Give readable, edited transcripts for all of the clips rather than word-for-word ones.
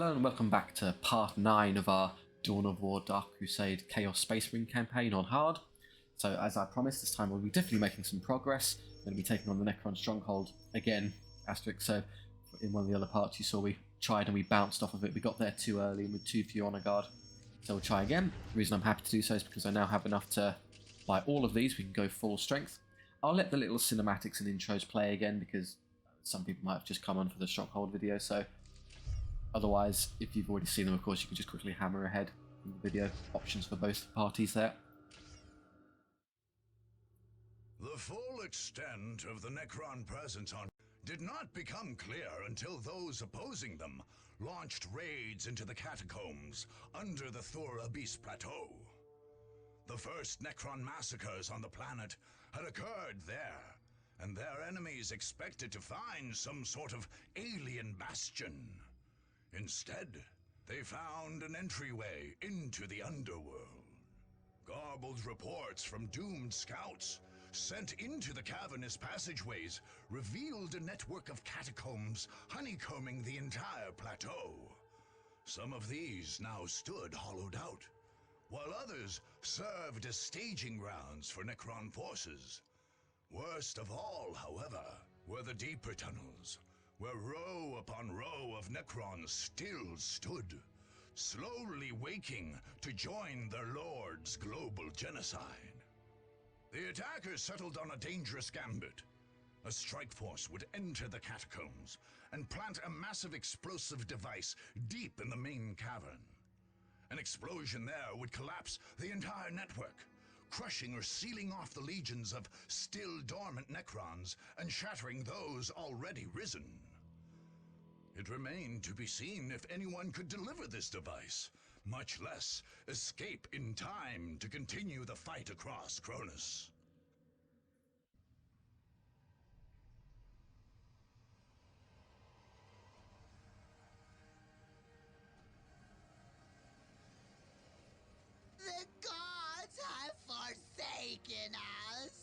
Hello and welcome back to part 9 of our Dawn of War Dark Crusade Chaos Space Marine campaign on hard. So as I promised, this time we'll be definitely making some progress. We're going to be taking on the Necron Stronghold again, asterisk. So in one of the other parts you saw we tried and we bounced off of it. We got there too early and with too few honor guard. So we'll try again. The reason I'm happy to do so is because I now have enough to buy all of these. We can go full strength. I'll let the little cinematics and intros play again because some people might have just come on for the Stronghold video. So otherwise, if you've already seen them, of course, you can just quickly hammer ahead in the video. Options for both parties there. The full extent of the Necron presence on did not become clear until those opposing them launched raids into the catacombs under the Thor Abyss Plateau. The first Necron massacres on the planet had occurred there, and their enemies expected to find some sort of alien bastion. Instead, they found an entryway into the underworld. Garbled reports from doomed scouts sent into the cavernous passageways revealed a network of catacombs honeycombing the entire plateau. Some of these now stood hollowed out, while others served as staging grounds for Necron forces. Worst of all, however, were the deeper tunnels, where row upon row of Necrons still stood, slowly waking to join their lord's global genocide. The attackers settled on a dangerous gambit. A strike force would enter the catacombs and plant a massive explosive device deep in the main cavern. An explosion there would collapse the entire network, crushing or sealing off the legions of still dormant Necrons and shattering those already risen. It remained to be seen if anyone could deliver this device, much less escape in time to continue the fight across Kronus. The gods have forsaken us!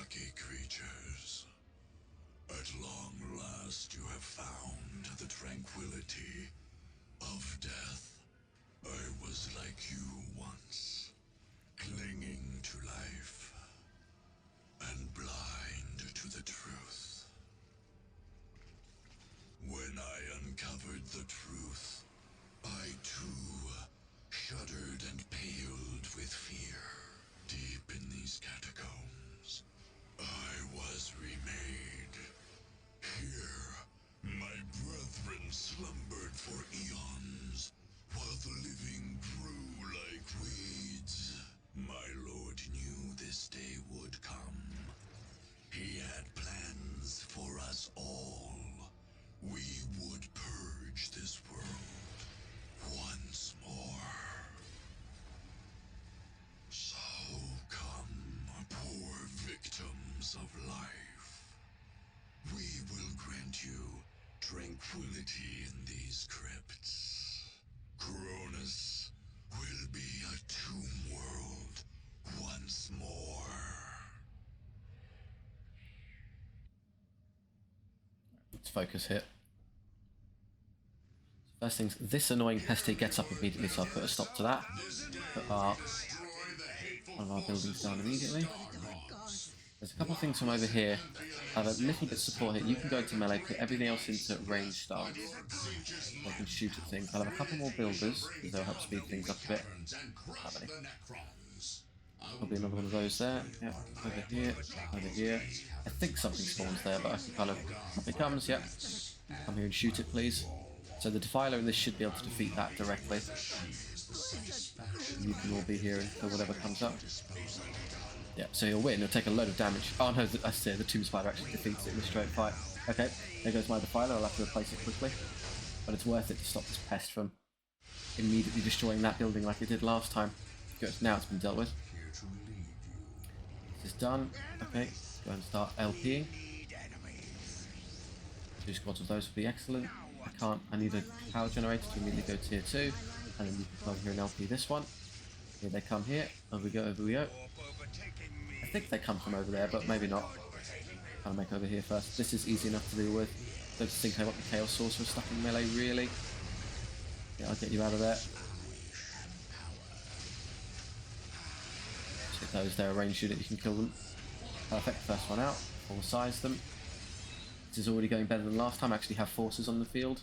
Lucky creatures. At long last you have found the tranquility of death. I was like you once, clinging to life and blind to the truth. When I uncovered the truth, I too shuddered and paled with fear. Deep in these catacombs, I was remade. Here, my brethren slumbered for eons, while the living grew like weeds. My lord knew this day would come. He had plans for us all. We would purge this world once more. So come, poor victims of life. We will grant you tranquility in these crypts. Kronus will be a tomb world once more. Let's focus here. First things, this annoying pesty gets up immediately, so I'll put a stop to that. Put one of our buildings down immediately. There's a couple of things from over here. I have a little bit of support here. You can go into melee, put everything else into range stance. So I can shoot at things. I'll have a couple more builders, because they'll help speed things up a bit. How many? Probably another one of those there. Yep, over here, over here. I think something spawns there, but I can kind of... Up it comes, yep. Come here and shoot it, please. So the Defiler in this should be able to defeat that directly. You can all be here until whatever comes up. Yep, so he'll win, he'll take a load of damage. Oh no, I see, the Tomb Spider actually defeats it in a straight fight. Okay, there goes my Defiler, I'll have to replace it quickly. But it's worth it to stop this pest from immediately destroying that building like it did last time. Good, now it's been dealt with. This is done. Okay, go and start LPing. 2 squads of those would be excellent. I need a power generator to immediately go tier 2. And then you can come here and LP this one. Here they come here. Over we go, over we go. I think they come from over there, but maybe not. I'll make over here first. This is easy enough to deal with. Don't think I want the Chaos Sorcerer stuck in melee, really. Yeah, I'll get you out of there. Hit those, they're a ranged unit, you can kill them. Perfect, first one out. Full size them. This is already going better than last time. I actually have forces on the field.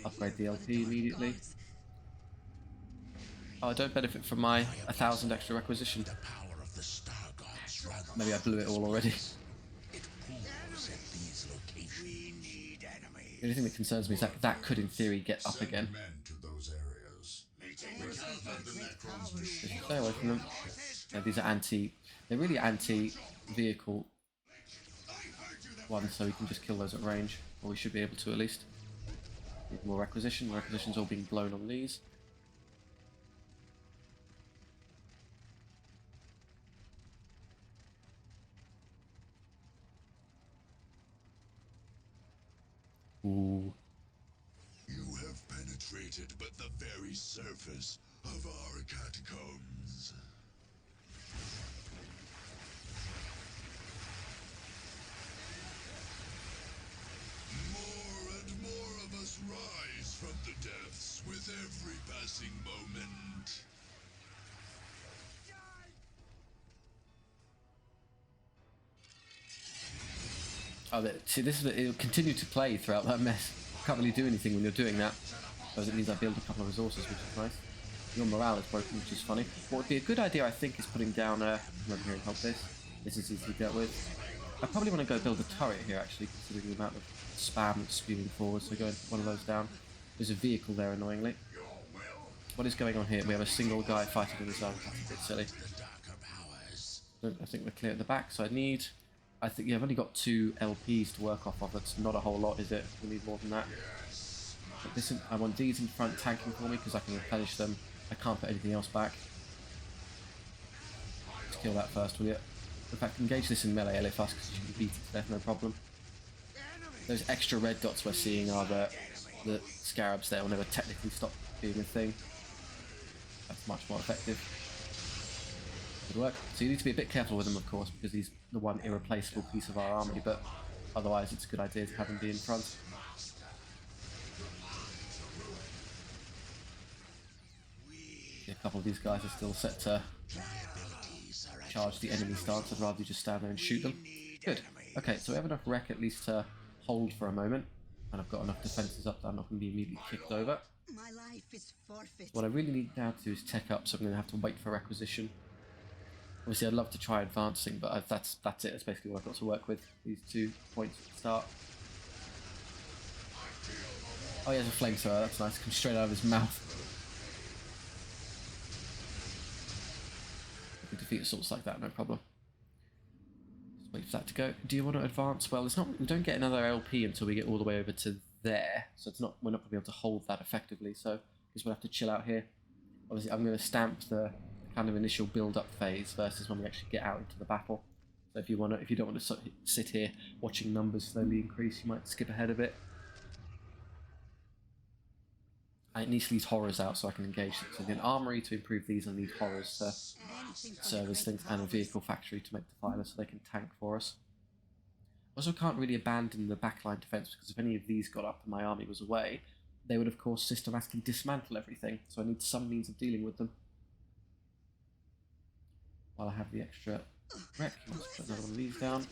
Upgrade the LP immediately. Oh, I don't benefit from my 1,000 extra requisition. Maybe I blew it all already. The only thing that concerns me is that that could, in theory, get up again. Stay away from them. Yeah, these are they're really anti-vehicle ones, so we can just kill those at range. Or we should be able to at least. Need more requisition. Requisition's all being blown on these. Ooh. You have penetrated but the very surface of our catacombs. More and more of us rise from the depths with every passing moment. Oh, see, this is it'll continue to play throughout that mess. Can't really do anything when you're doing that, because it means I build a couple of resources, which is nice. Your morale is broken, which is funny. What would be a good idea, I think, is putting down come over here and help this. This is easily dealt with. I probably want to go build a turret here, actually, considering the amount of spam that's spewing forward. So go and put one of those down. There's a vehicle there, annoyingly. What is going on here? We have a single guy fighting with his own. That's a bit silly. I think we're clear at the back, so I think, yeah, I've only got 2 LPs to work off of. That's not a whole lot, is it? We need more than that. But this, I want these in front tanking for me because I can replenish them. I can't put anything else back. Let's kill that first, will you? In fact, engage this in melee LFS because you can beat it to death, no problem. Those extra red dots we're seeing are the scarabs there will never technically stop being a thing. That's much more effective. Good work. So you need to be a bit careful with them, of course, because he's the one irreplaceable piece of our army, but otherwise it's a good idea to have him be in front. Yeah, a couple of these guys are still set to charge the enemy stance. I'd rather you just stand there and shoot them. Good. Okay, so we have enough wreck at least to hold for a moment, and I've got enough defences up that I'm not going to be immediately kicked over. My life is forfeit. What I really need now to do is tech up, so I'm going to have to wait for requisition. Obviously, I'd love to try advancing, but that's it. That's basically what I've got to work with. These 2 points at the start. Oh, he has a flamethrower. That's nice. Comes straight out of his mouth. We can defeat assaults like that, no problem. Just wait for that to go. Do you want to advance? Well, it's not. We don't get another LP until we get all the way over to there, so it's not. We're not going to be able to hold that effectively. So, I guess we'll have to chill out here. Obviously, I'm going to stamp the kind of initial build-up phase versus when we actually get out into the battle. So if you don't want to sit here watching numbers slowly increase, you might skip ahead a bit. I need these horrors out so I can engage them. So an armory to improve these, and need horrors to serve as things, and a vehicle factory to make Defiler so they can tank for us. Also can't really abandon the backline defense, because if any of these got up and my army was away, they would of course systematically dismantle everything. So I need some means of dealing with them. While I have the extra wreck, let's put another one of these down.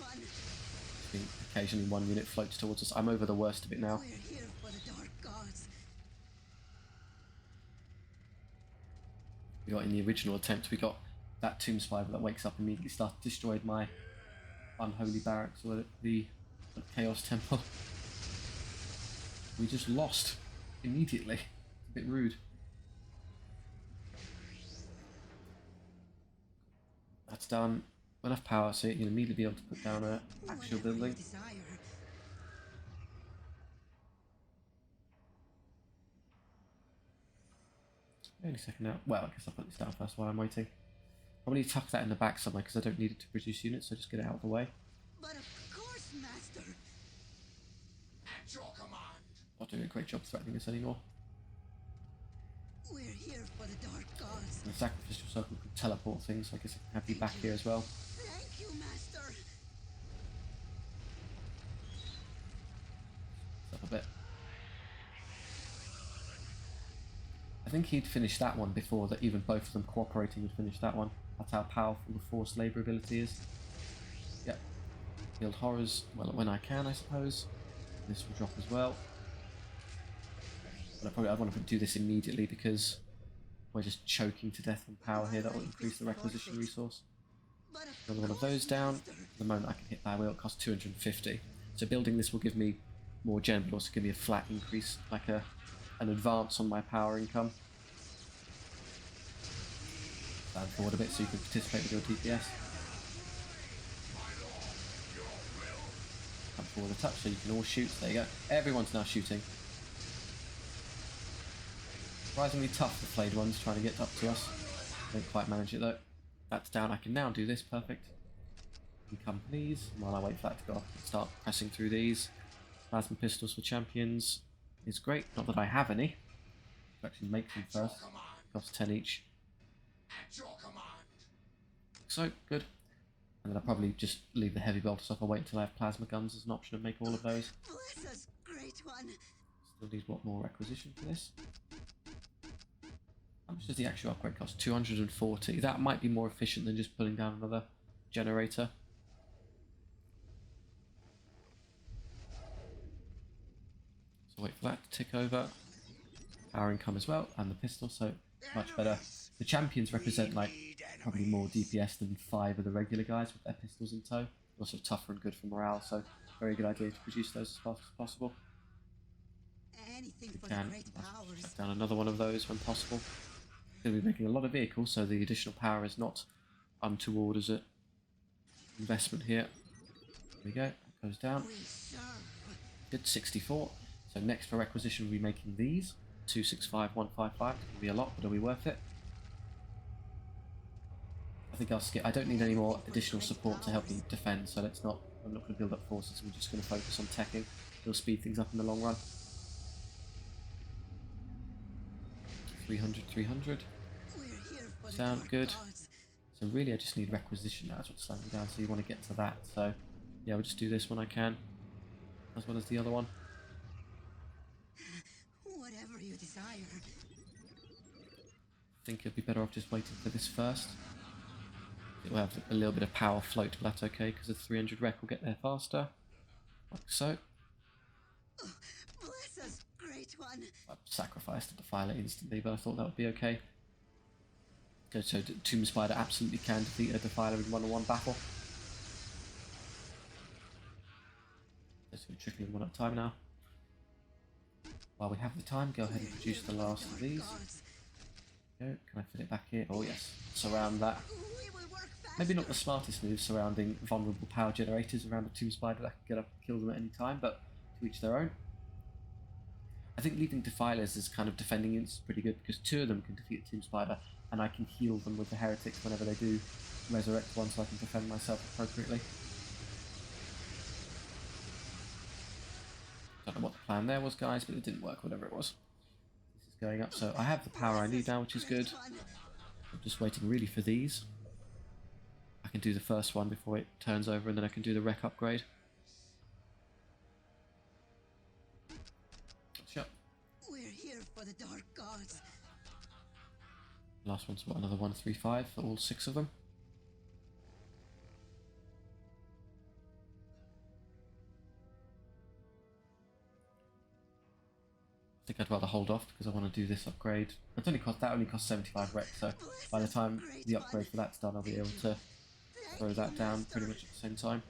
Occasionally one unit floats towards us. I'm over the worst of it now. We're here for the dark gods. We got in the original attempt, we got that tomb spider that wakes up immediately destroyed my unholy barracks, or the chaos temple. We just lost immediately. It's a bit rude. That's done. Enough power so you'll immediately be able to put down a actual Whatever you building. desire. Only second now. Well, I guess I'll put this down first while I'm waiting. Probably tuck that in the back somewhere because I don't need it to produce units, so just get it out of the way. But of course, Master. At your command. Not doing a great job threatening us anymore. We're here for the Dark Gods. And the sacrificial circle can teleport things, so I guess I can have you back here as well. Thank you, Master. Up a bit. I think he'd finished that one before that even both of them cooperating would finish that one. That's how powerful the forced labour ability is. Yep. Build horrors, well, when I can, I suppose. This will drop as well. But I'd want to do this immediately because we're just choking to death on power here. That will increase the requisition resource. Another one of those down. The moment I can hit that wheel, it costs 250. So building this will give me more gen, but also give me a flat increase, like an advance on my power income. Stand forward a bit so you can participate with your DPS. Come forward a touch so you can all shoot. There you go. Everyone's now shooting. Surprisingly tough, the flayed ones, trying to get up to us. Don't quite manage it though. That's down. I can now do this. Perfect. Come please. While I wait for that to go off, start pressing through these. Plasma pistols for champions is great. Not that I have any. I'll actually make them first. Costs 10 each. So, good. And then I'll probably just leave the heavy bolters off. I'll wait until I have plasma guns as an option and make all of those. Bless us, great one. Still need what more requisition for this? How much does the actual upgrade cost? 240. That might be more efficient than just pulling down another generator. So wait for that to tick over. Power income as well, and the pistol, so much better. The champions represent like probably more DPS than 5 of the regular guys with their pistols in tow. Also tougher and good for morale, so very good idea to produce those as fast as possible. Anything for Can the great powers. chuck down another one of those when possible. Going to be making a lot of vehicles, so the additional power is not untoward as an investment here. There we go, it goes down. We serve. Good, 64. So next for requisition we'll be making these. 265, 155. It's going to be a lot, but are we worth it? I think I'll skip. I don't need any more additional support to help me defend, so let's not. I'm not going to build up forces. We're just going to focus on teching. It'll speed things up in the long run. 300, 300. We're here for the Sound Dark good. Gods. So really, I just need requisition. That's what's slowing me down. So you want to get to that. So yeah, we'll just do this when I can, as well as the other one. Whatever you desire. I think it'd be better off just waiting for this first. It will have a little bit of power float, but that's okay because the 300 rec will get there faster. Like so. Bless us, great one. I sacrificed the Defiler instantly, but I thought that would be okay. Good, so Tomb Spider absolutely can defeat a Defiler in one-on-one battle. Let's do trickling one at a time now. While we have the time, go ahead and produce the last of these. Go. Can I fit it back here? Oh yes. Surround that. We will work fast. Maybe not the smartest move surrounding vulnerable power generators around a Tomb Spider that can get up and kill them at any time, but to each their own. I think leaving Defilers as kind of defending units is pretty good because 2 of them can defeat a Tomb Spider and I can heal them with the Heretics whenever they do resurrect one so I can defend myself appropriately. Don't know what the plan there was, guys, but it didn't work, whatever it was. This is going up, so I have the power I need now, which is good. I'm just waiting really for these. I can do the first one before it turns over and then I can do the rec upgrade. Shut. We're here for the Dark Gods. Last one's what, another 135 for all 6 of them. think I'd rather hold off because I want to do this upgrade. That only costs 75 Rex, so by the time the upgrade for that's done, I'll be able to throw that down pretty much at the same time.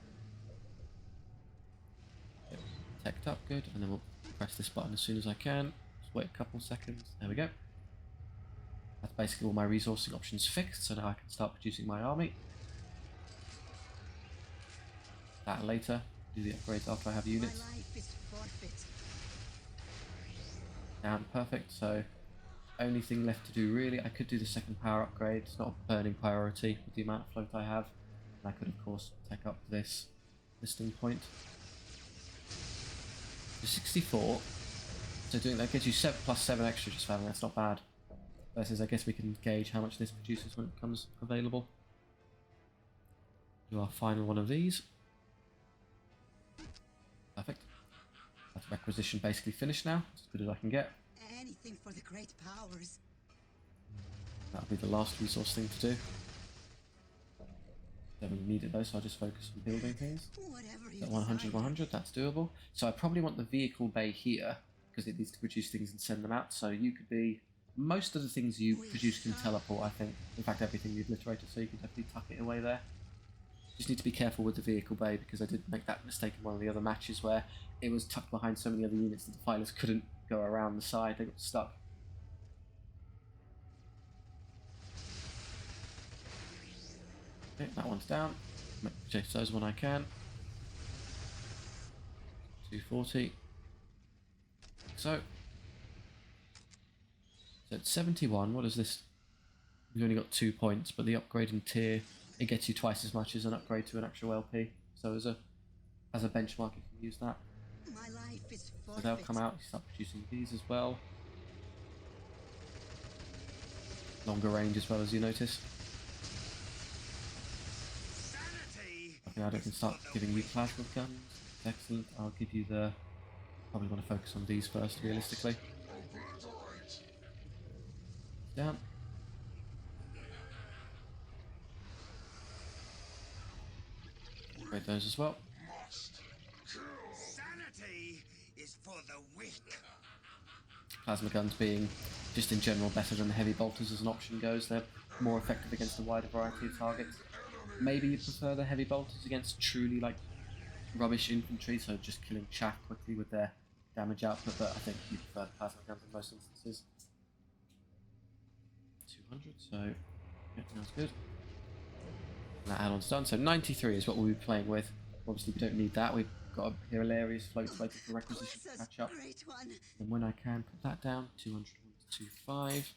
Yep, teched up, good, and then we'll press this button as soon as I can. Just wait a couple seconds. There we go. That's basically all my resourcing options fixed, so now I can start producing my army. That later. Do the upgrades after I have units. My life is forfeit. Down, perfect. So, only thing left to do really, I could do the second power upgrade. It's not a burning priority with the amount of float I have. And I could of course take up this listing point. So 64. So doing that gives you 7 plus 7 extra just for having that's not bad. Versus I guess we can gauge how much this produces when it becomes available. Do our final one of these. Perfect. That's requisition basically finished now. As good as I can get. Anything for the great powers. That'll be the last resource thing to do. Don't really need it though, so I'll just focus on building things. Whatever you At 100, decide. 100, that's doable. So I probably want the vehicle bay here, because it needs to produce things and send them out. So you could be... Most of the things you produce can teleport, I think. In fact, everything you obliterated, so you can definitely tuck it away there. Just need to be careful with the vehicle bay, because I did make that mistake in one of the other matches where it was tucked behind so many other units that the defilers couldn't go around the side, they got stuck. Okay, that one's down. Chase those when I can. 240. So it's 71. What is this? We've only got 2 points, but the upgrade in tier, it gets you twice as much as an upgrade to an actual LP. So as a benchmark, you can use that. My life is So forfeit. they'll come out. You start producing these as well. Longer range as well, as you notice. Okay, now I can start giving you plasma guns. Excellent. I'll give you the... Probably want to focus on these first, realistically. Down. Upgrade those as well. Sanity is for the weak. Plasma guns being just in general better than the heavy bolters as an option goes. They're more effective against a wider variety of targets. Maybe you prefer the heavy bolters against truly like rubbish infantry, so just killing chaff quickly with their damage output, but I think you prefer the plasma guns in most instances. 200, so yeah, that's good. And that add-on's done, so 93 is what we'll be playing with. Obviously we don't need that, we've got a hilarious float waiting for requisition to catch up. Great one. And when I can put that down, 200 to 25.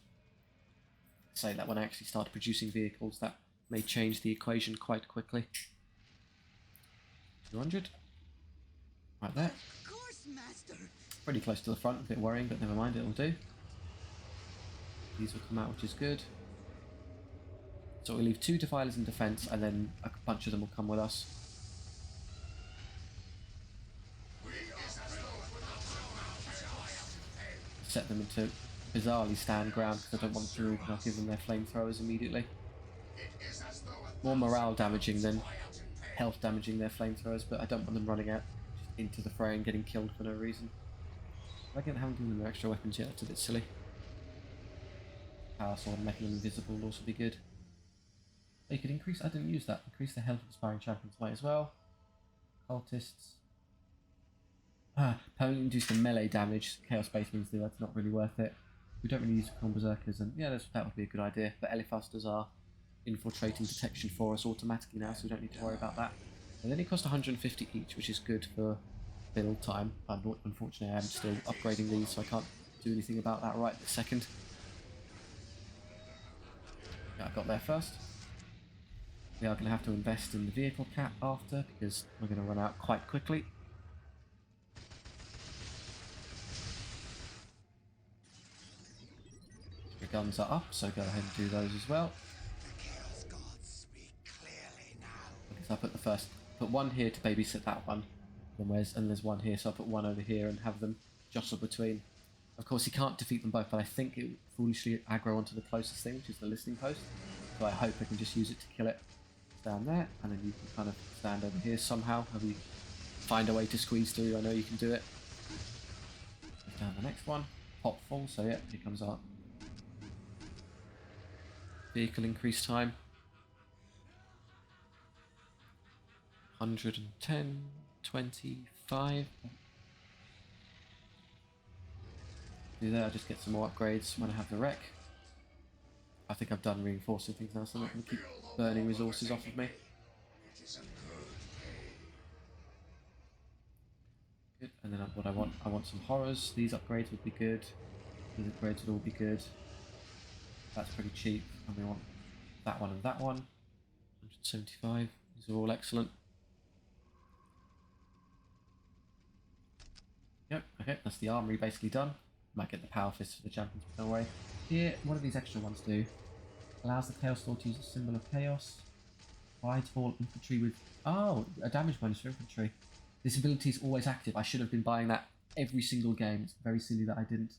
Say that when I actually start producing vehicles, that may change the equation quite quickly. 200. Right there. Of course, master. Pretty close to the front, a bit worrying, but never mind, it'll do. These will come out, which is good. So we'll leave 2 defilers in defense, and then a bunch of them will come with us. Set them into bizarrely stand ground because I don't want them to move, and I'll give them their flamethrowers immediately. More morale damaging than health damaging their flamethrowers, but I don't want them running out just into the fray and getting killed for no reason. I haven't given them their extra weapons yet, that's a bit silly. Power sword and making them invisible will also be good. They could increase, I didn't use that, increase the health of aspiring champions might as well. Cultists. Opponent induce the melee damage, Chaos Space Marines do, that's not really worth it. We don't really use Necron Berserkers, and yeah, that would be a good idea. But Elefusters are infiltrating detection for us automatically now, so we don't need to worry about that. And then it costs 150 each, which is good for build time. Unfortunately, I'm still upgrading these, so I can't do anything about that right this second. Yeah, I got there first. We are going to have to invest in the vehicle cap after, because we're going to run out quite quickly. The guns are up, so go ahead and do those as well. The Chaos Gods speak clearly now. Because I put one here to babysit that one, and there's one here, so I'll put one over here and have them jostle between. Of course, you can't defeat them both, but I think it foolishly aggro onto the closest thing, which is the listening post. So I hope I can just use it to kill it. Down there, and then you can kind of stand over here somehow. Have you find a way to squeeze through? I know you can do it. Down the next one. pop full, so yeah, here comes our vehicle increase time. 110, 25. Do that, I'll just get some more upgrades when I have the wreck. I think I've done reinforcing things now, so I'm not going to keep burning resources off of me. Good. And then what I want some horrors. These upgrades would be good. These upgrades would all be good. That's pretty cheap. And we want that one and that one. 175. These are all excellent. Yep, okay, that's the armory basically done. Might get the power fist for the champions, but don't worry. Here, what do these extra ones do? Allows the Chaos Lord to use a symbol of chaos. Provides all infantry with... Oh, a damage bonus for infantry. This ability is always active. I should have been buying that every single game. It's very silly that I didn't.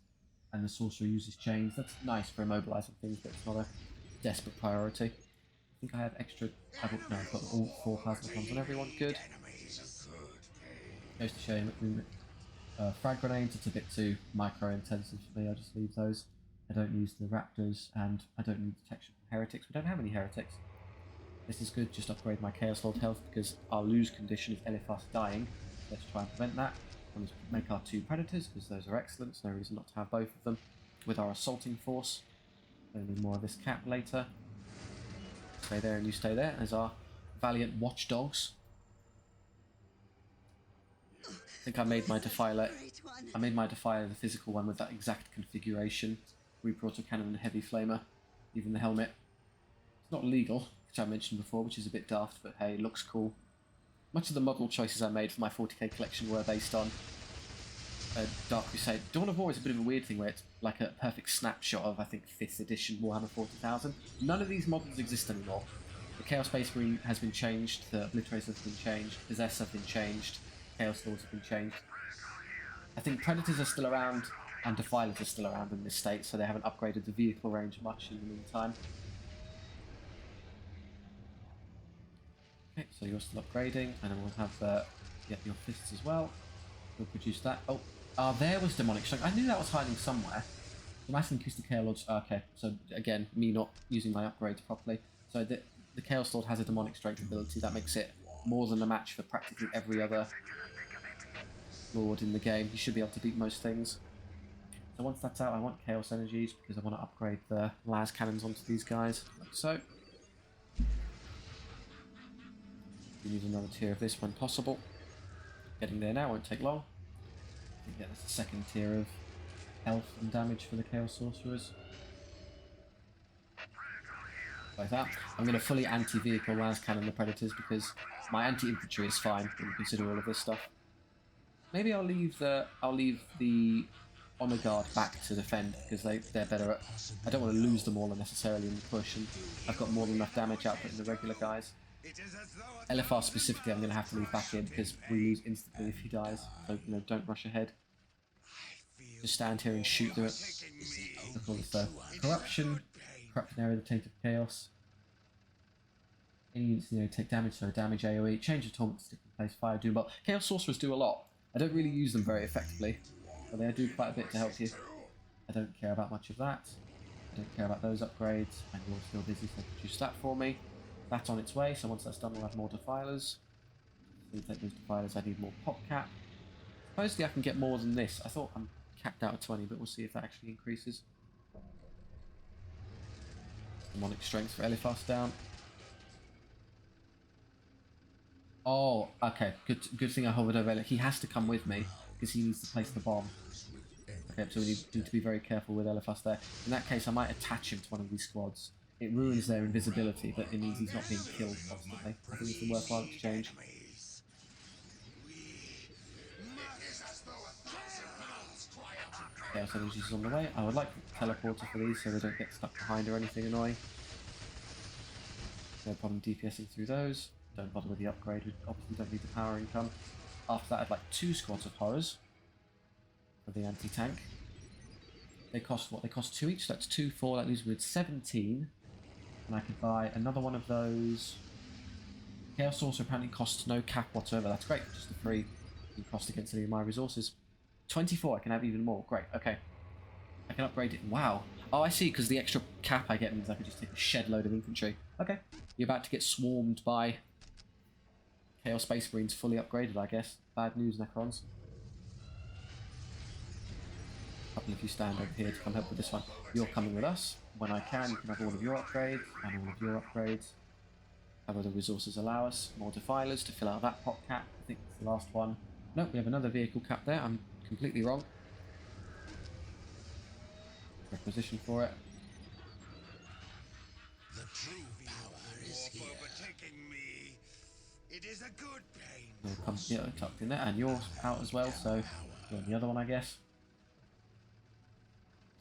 And the sorcerer uses chains. That's nice for immobilizing things, but it's not a desperate priority. I think I have extra... No, I've got all 4 plasma bombs on everyone. Good. Goes to show you frag grenades, it's a bit too micro-intensive for me. I'll just leave those. I don't use the raptors, and I don't need detection from heretics. We don't have any heretics. This is good, just upgrade my Chaos Lord health, because I'll lose condition if Eliphas dying. Let's try and prevent that. And let's make our 2 predators, because those are excellent, so no reason not to have both of them. With our assaulting force. We'll need more of this cap later. Stay there and you stay there, as our valiant watchdogs. I think I made my Defiler. I made my Defiler the physical one with that exact configuration. Reaper autocannon and heavy flamer. Even the helmet. It's not legal, which I mentioned before, which is a bit daft, but hey, it looks cool. Much of the model choices I made for my 40k collection were based on Dark Crusade. Dawn of War is a bit of a weird thing where it's like a perfect snapshot of, I think, 5th edition Warhammer 40,000. None of these models exist anymore. The Chaos Space Marine has been changed, the Obliterators have been changed, Possess have been changed. Chaos Lords have been changed. I think Predators are still around and Defilers are still around in this state, so they haven't upgraded the vehicle range much in the meantime. Okay, so you're still upgrading, and then we'll have your fists as well. We'll produce that. Oh, there was Demonic Strength. I knew that was hiding somewhere. The Mass Acoustic Chaos Lords. Okay, so again, me not using my upgrades properly. So the Chaos Lord has a Demonic Strength ability that makes it more than a match for practically every other Lord in the game. You should be able to beat most things. So once that's out, I want Chaos Energies because I want to upgrade the las cannons onto these guys, like so. We need another tier of this when possible. Getting there now, won't take long. I think that's the second tier of health and damage for the Chaos Sorcerers. Like that. I'm going to fully anti-vehicle las cannon the Predators because my anti-infantry is fine when you consider all of this stuff. Maybe I'll leave the Honor Guard back to defend because they're better at... I don't want to lose them all unnecessarily in the push, and I've got more than enough damage output in the regular guys. LFR specifically I'm going to have to leave back in because we lose instantly if he dies, so don't rush ahead. Just stand here and shoot through it. Look at all this though. Corruption area, the taint of chaos. Any units take damage, so damage AoE, change of torment, stick in place, fire, doom bolt. Chaos Sorcerers do a lot. I don't really use them very effectively, but they do quite a bit to help you. I don't care about much of that. I don't care about those upgrades, and you're still busy, so produce that for me. That's on its way, so once that's done we'll have more Defilers. So to take those Defilers I need more pop cap. Supposedly I can get more than this. I thought I'm capped out at 20, but we'll see if that actually increases. Demonic Strength for Eliphas down. Oh, okay. Good thing I hovered over Eliphas. He has to come with me because he needs to place the bomb. Okay, so we need to be very careful with Eliphas there. In that case, I might attach him to one of these squads. It ruins their invisibility, but it means he's not being killed constantly. I think it's a worthwhile exchange. Chaos Energies is on the way. I would like a teleporter for these so they don't get stuck behind or anything annoying. No problem DPSing through those. Don't bother with the upgrade, we obviously don't need the power income. After that I'd like 2 squads of horrors for the anti-tank. They cost what? They cost 2 each, so that's 2, 4, that leaves me with 17. And I could buy another one of those. Chaos Sorcerer apparently costs no cap whatsoever, that's great, just a free cost against any of my resources. 24, I can have even more, great, okay. I can upgrade it. Wow. Oh, I see, because the extra cap I get means I can just take a shed load of infantry. Okay. You're about to get swarmed by Chaos Space Marines fully upgraded, I guess. Bad news, Necrons. A couple of you stand over here to come help with this one. You're coming with us. When I can, you can have all of your upgrades and all of your upgrades. However the resources allow us. More defilers to fill out that pot cap. I think it's the last one. Nope, we have another vehicle cap there. I'm completely wrong. Requisition for it. The true power is here. Overtaking me. It is a good pain. You'll come, yeah, tucked in there, and you're out as well, so you're on the other one, I guess.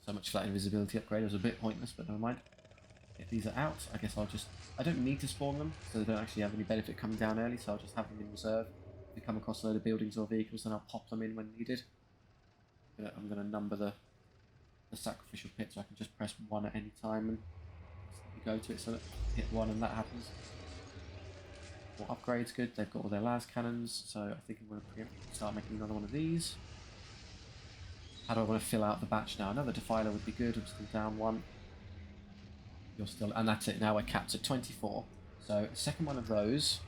So much for that invisibility upgrade. It was a bit pointless, but never mind. If these are out, I guess I'll just... I don't need to spawn them, so they don't actually have any benefit coming down early, so I'll just have them in reserve. If we come across a load of buildings or vehicles, then I'll pop them in when needed. I'm going to number the sacrificial pit, so I can just press 1 at any time and go to it, so that hit 1 and that happens. More upgrades, good. They've got all their las cannons, so I think I'm going to start making another one of these. How do I want to fill out the batch now? Another defiler would be good. I'm still down 1. You're still, and that's it. Now we're capped at 24. So the second one of those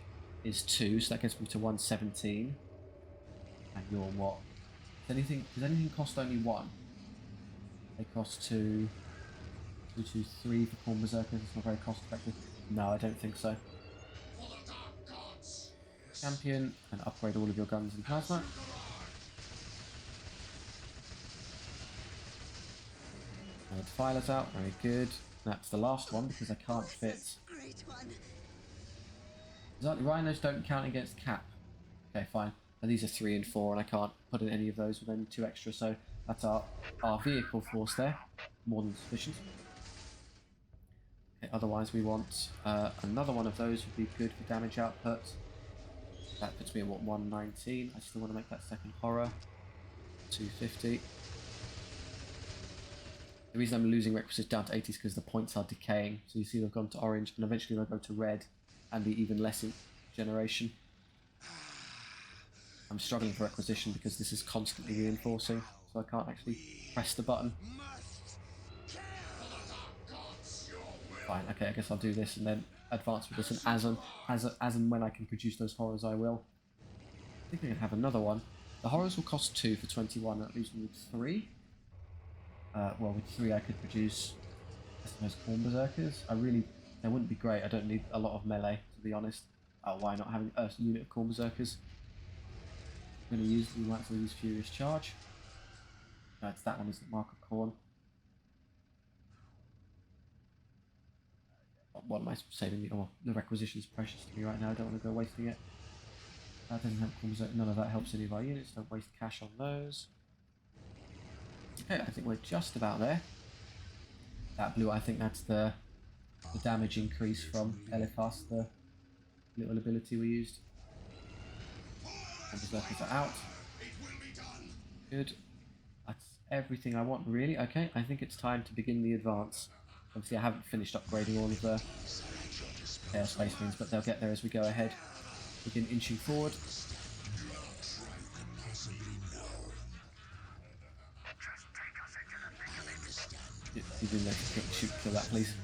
is 2, so that gets me to 117. And you're what? Does anything cost only 1? They cost 2, 3 for Corn Berserkers. It's not very cost effective. No, I don't think so. Champion, and upgrade all of your guns and plasma. And the defilers out, very good. That's the last one because I can't fit. Great one. Exactly, rhinos don't count against cap. Okay, fine. And these are 3 and 4, and I can't put in any of those with only 2 extra, so that's our vehicle force there. More than sufficient. Okay, otherwise we want another one of those would be good for damage output. That puts me at what, 119. I still want to make that second horror. 250. The reason I'm losing requisites down to 80 is because the points are decaying. So you see they've gone to orange, and eventually they'll go to red and be even less in generation. I'm struggling for requisition because this is constantly reinforcing, so I can't actually press the button. Fine, okay, I guess I'll do this and then advance with this, and as and when I can produce those horrors, I will. I think I can have another one. The horrors will cost 2 for 21, that leaves me with 3. Well, with 3 I could produce, I suppose, Corn Berserkers. They wouldn't be great. I don't need a lot of melee, to be honest. Why not having a unit of Corn Berserkers? I'm going to use, we might as well use Furious Charge. No, it's that one, isn't it? Mark of Corn. What am I saving? Oh, the requisition is precious to me right now. I don't want to go wasting it. That doesn't help Corn Berserker. None of that helps any of our units. Don't waste cash on those. Okay, I think we're just about there. That blue, I think that's the damage increase from Eliphas, the little ability we used. And Berserkers are out. Good. That's everything I want, really. Okay, I think it's time to begin the advance. Obviously, I haven't finished upgrading all of the Chaos Space Marines, but they'll get there as we go ahead. Begin inching forward. You do let shoot kill that, please.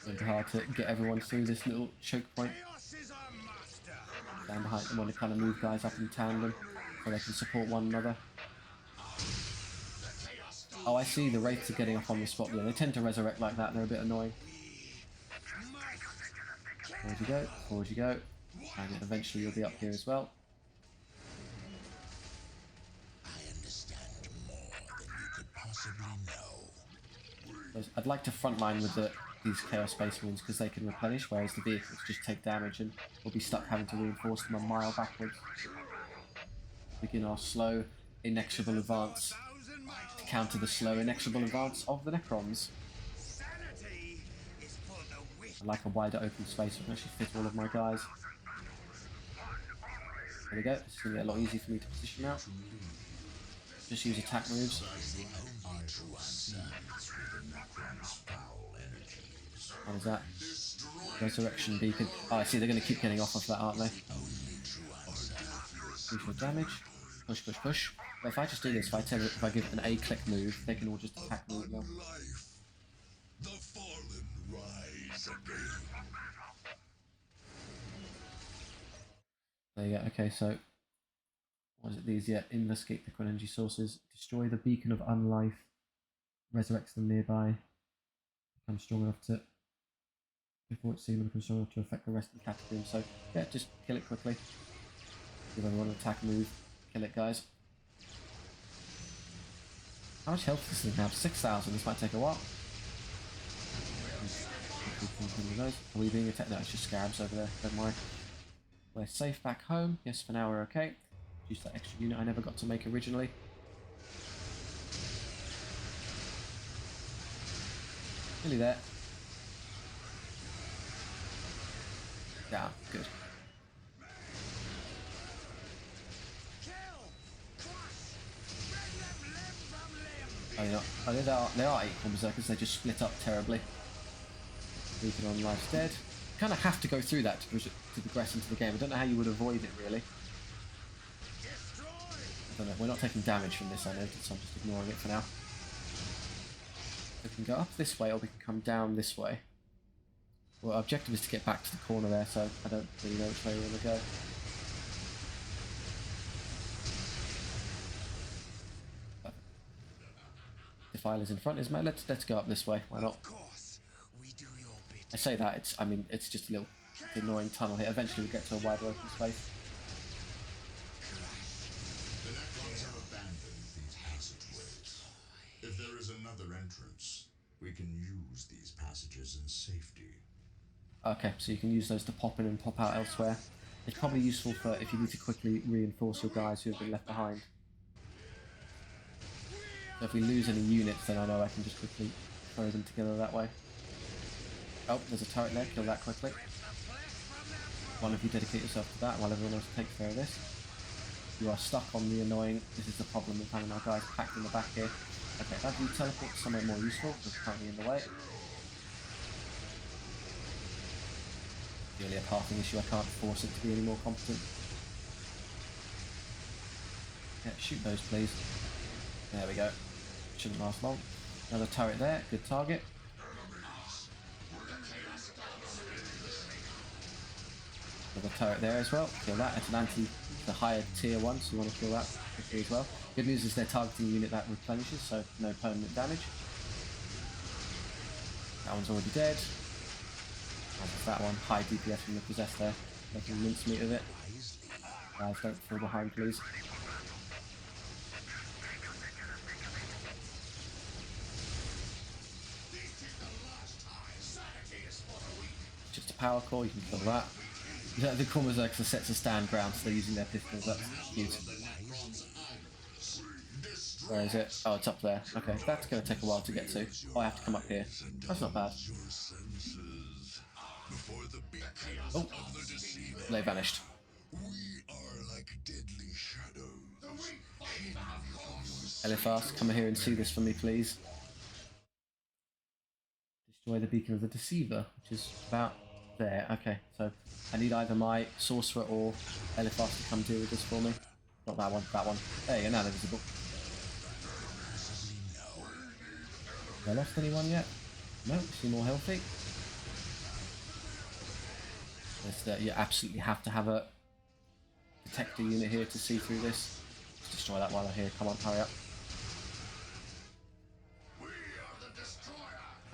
It's hard to get everyone through this little choke point. Down behind them, want to kind of move guys up in tandem so they can support one another. Oh, I see, the Wraiths are getting up on the spot there. They tend to resurrect like that, they're a bit annoying. Forward you go, forward you go. And eventually you'll be up here as well. I'd like to frontline with these Chaos Space Marines because they can replenish, whereas the vehicles just take damage and we'll be stuck having to reinforce them a mile backwards. Begin our slow, inexorable advance to counter the slow, inexorable advance of the Necrons. I like a wider open space so I can actually fit all of my guys. There we go, it's going to get a lot easier for me to position now. Just use attack moves. What is that? Resurrection beacon. Oh, I see, they're going to keep getting off of that, aren't they? Crucial damage. Push, push, push. But if I just do this, if I give an A-click move, they can all just attack me as well. Life. The fallen rise again. There you go. Okay, so what is it? These, yeah, investigate the energy sources, destroy the beacon of unlife, resurrects them nearby, become strong enough to before it's seen, become strong enough to affect the rest of the category. So yeah, just kill it quickly. Give everyone an attack move. Kill it, guys. How much health does this thing have? 6,000. This might take a while. Are we being attacked? No, it's just scabs over there. Don't worry. We're safe back home. Yes, for now we're okay. Use that extra unit I never got to make originally. Nearly there. Down. Good. Oh, you know, they are equal berserkers. They just split up terribly. Beacon on life's dead. You kind of have to go through that to progress into the game. I don't know how you would avoid it really. I don't know. We're not taking damage from this, I know, so I'm just ignoring it for now. We can go up this way, or we can come down this way. Well, our objective is to get back to the corner there, so I don't really know which way we want to go. Defiler's in front, isn't it? Let's go up this way. Why not? I say that, it's just a little annoying tunnel here. Eventually we'll get to a wider open space. The Necrons have abandoned these passageways. If there is another entrance, we can use these passages in safety. Okay, so you can use those to pop in and pop out elsewhere. It's probably useful for if you need to quickly reinforce your guys who have been left behind. So if we lose any units, then I know I can just quickly throw them together that way. Oh, there's a turret there, kill that quickly. One of you dedicate yourself to that while everyone else takes care of this. You are stuck on the annoying, this is the problem with having our guys packed in the back here. Okay, that will teleport to somewhere more useful, because it's currently in the way. Really a pathing issue, I can't force it to be any more competent. Yeah, shoot those please. There we go. Shouldn't last long. Another turret there, good target. Another turret there as well, kill that. It's an the higher tier one, so you want to kill that quickly as well. Good news is they're targeting a unit that replenishes, so no permanent damage. That one's already dead. That one, high DPS from the possessed there, making mincemeat of it. Guys, don't fall behind please. Just a power core, you can kill that. The core berserkers are set to stand ground, so they're using their pistols, that's cute. Where is it? Oh, it's up there. Okay, that's going to take a while to get to. Oh, I have to come up here. That's not bad. Oh, they vanished. Eliphas, come here and see this for me, please. Destroy the beacon of the deceiver, which is about there. Okay, so I need either my sorcerer or Eliphas to come deal with this for me. Not that one, that one. There you go, now they're visible. Have I lost anyone yet? No, seem more healthy. You absolutely have to have a detector unit here to see through this. Let's destroy that while I'm here. Come on, hurry up.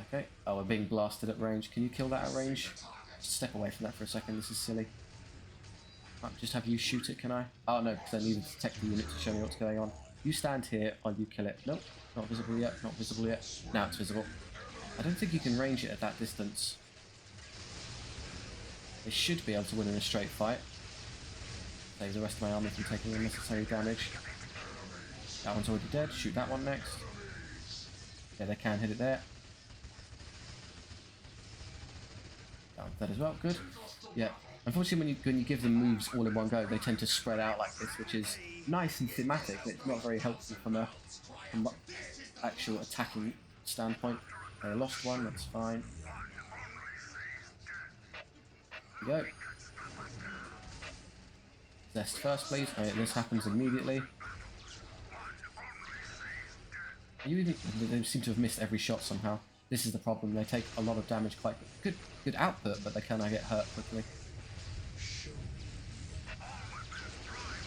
Okay. Oh, we're being blasted at range. Can you kill that at range? Step away from that for a second. This is silly. Right, just have you shoot it, can I? Oh no, because I need a detector unit to show me what's going on. You stand here while you kill it. Nope. Not visible yet. Not visible yet. Now it's visible. I don't think you can range it at that distance. They should be able to win in a straight fight. Save the rest of my army from taking unnecessary damage. That one's already dead. Shoot that one next. Yeah, they can hit it there. That one's dead as well. Good. Yeah. Unfortunately, when you give them moves all in one go, they tend to spread out like this, which is nice and thematic, but it's not very helpful from a actual attacking standpoint. They lost one. That's fine. There we go. Zest first, please. Oh, yeah, this happens immediately. You even, they seem to have missed every shot somehow. This is the problem. They take a lot of damage, quite good output, but they kind of get hurt quickly.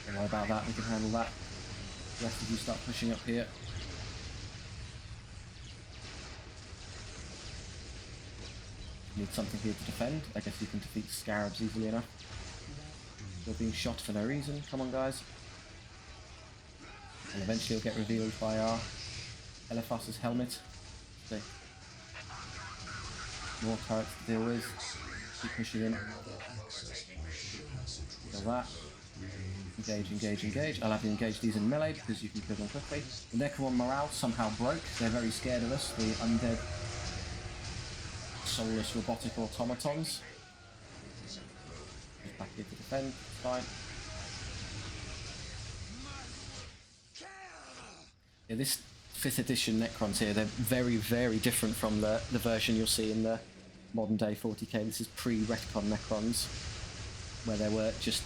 Don't worry about that. We can handle that. The rest of you start pushing up here. Need something here to defend. I guess you can defeat scarabs easily enough. You're being shot for no reason. Come on, guys. And eventually you'll get revealed by our Elephas's helmet. Okay. More turrets to deal with. Keep pushing in. Kill that. Engage, engage, engage. I'll have you engage these in melee because you can kill them quickly. The Necron morale somehow broke. They're very scared of us. The undead, soulless robotic automatons. Just back here to defend. Fine. Yeah, this 5th edition Necrons here, they're very, very different from the version you'll see in the modern day 40k. This is pre-retcon Necrons, where they were just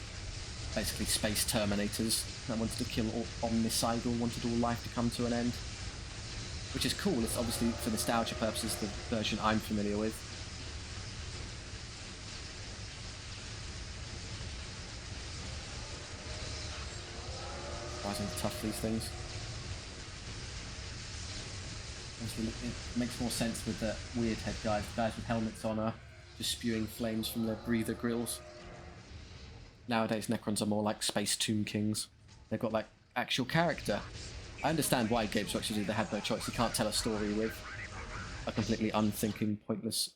basically space terminators that wanted to kill all omnicidal, wanted all life to come to an end. Which is cool. It's obviously, for nostalgia purposes, the version I'm familiar with. Surprisingly tough, these things. It makes more sense with the weird head guys. The guys with helmets on are just spewing flames from their breather grills. Nowadays, Necrons are more like space tomb kings. They've got like actual character. I understand why Games Workshop did. They had no choice. You can't tell a story with a completely unthinking, pointless,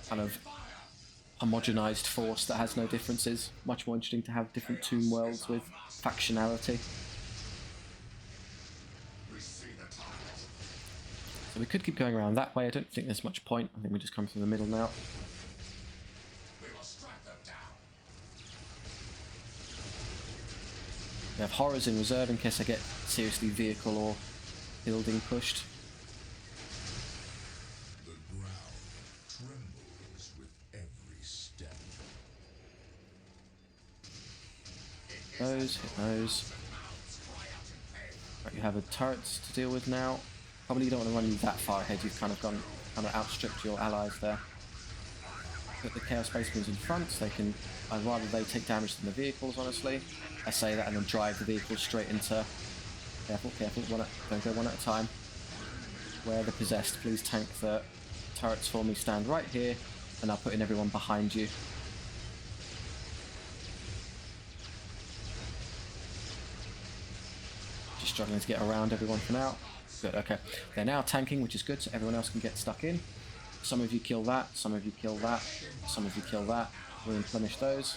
kind of homogenized force that has no differences. Much more interesting to have different tomb worlds with factionality. So we could keep going around that way. I don't think there's much point. I think we just come through the middle now. We have horrors in reserve in case I get seriously vehicle or building pushed. The ground trembles with every step. Those, hit those. Right, you have the turrets to deal with now. Probably you don't want to run that far ahead. You've kind of outstripped your allies there. Put the Chaos Space Marines in front, so they can. I'd rather they take damage than the vehicles, honestly. I say that and then drive the vehicles straight into. Careful, careful. Don't go one at a time. Where they're possessed, please tank the turrets for me. Stand right here, and I'll put in everyone behind you. Just struggling to get around everyone for now. Good, okay. They're now tanking, which is good, so everyone else can get stuck in. Some of you kill that, some of you kill that, some of you kill that. We'll replenish those.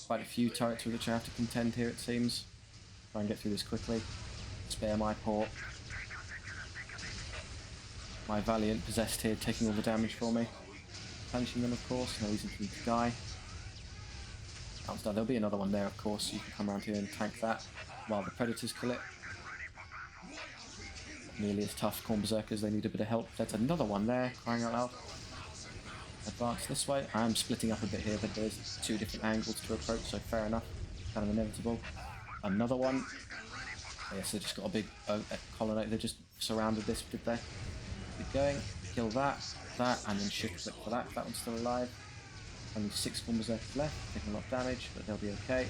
Quite a few turrets with which I have to contend here, it seems. Try and get through this quickly. Spare my port. My Valiant possessed here, taking all the damage for me. Punishing them, of course, no reason for me to die. That was done. There'll be another one there, of course, so you can come around here and tank that while the Predators kill it. Nearly as tough, Corn Berserkers, they need a bit of help. There's another one there, crying out loud. Advance this way. I am splitting up a bit here, but there's two different angles to approach, so fair enough. Kind of inevitable. Another one. Yes, they just got a big colonnade. They just surrounded this, did they? Keep going. Kill that, and then shift click for that. That one's still alive. Only 6 Corn Berserkers left, taking a lot of damage, but they'll be okay.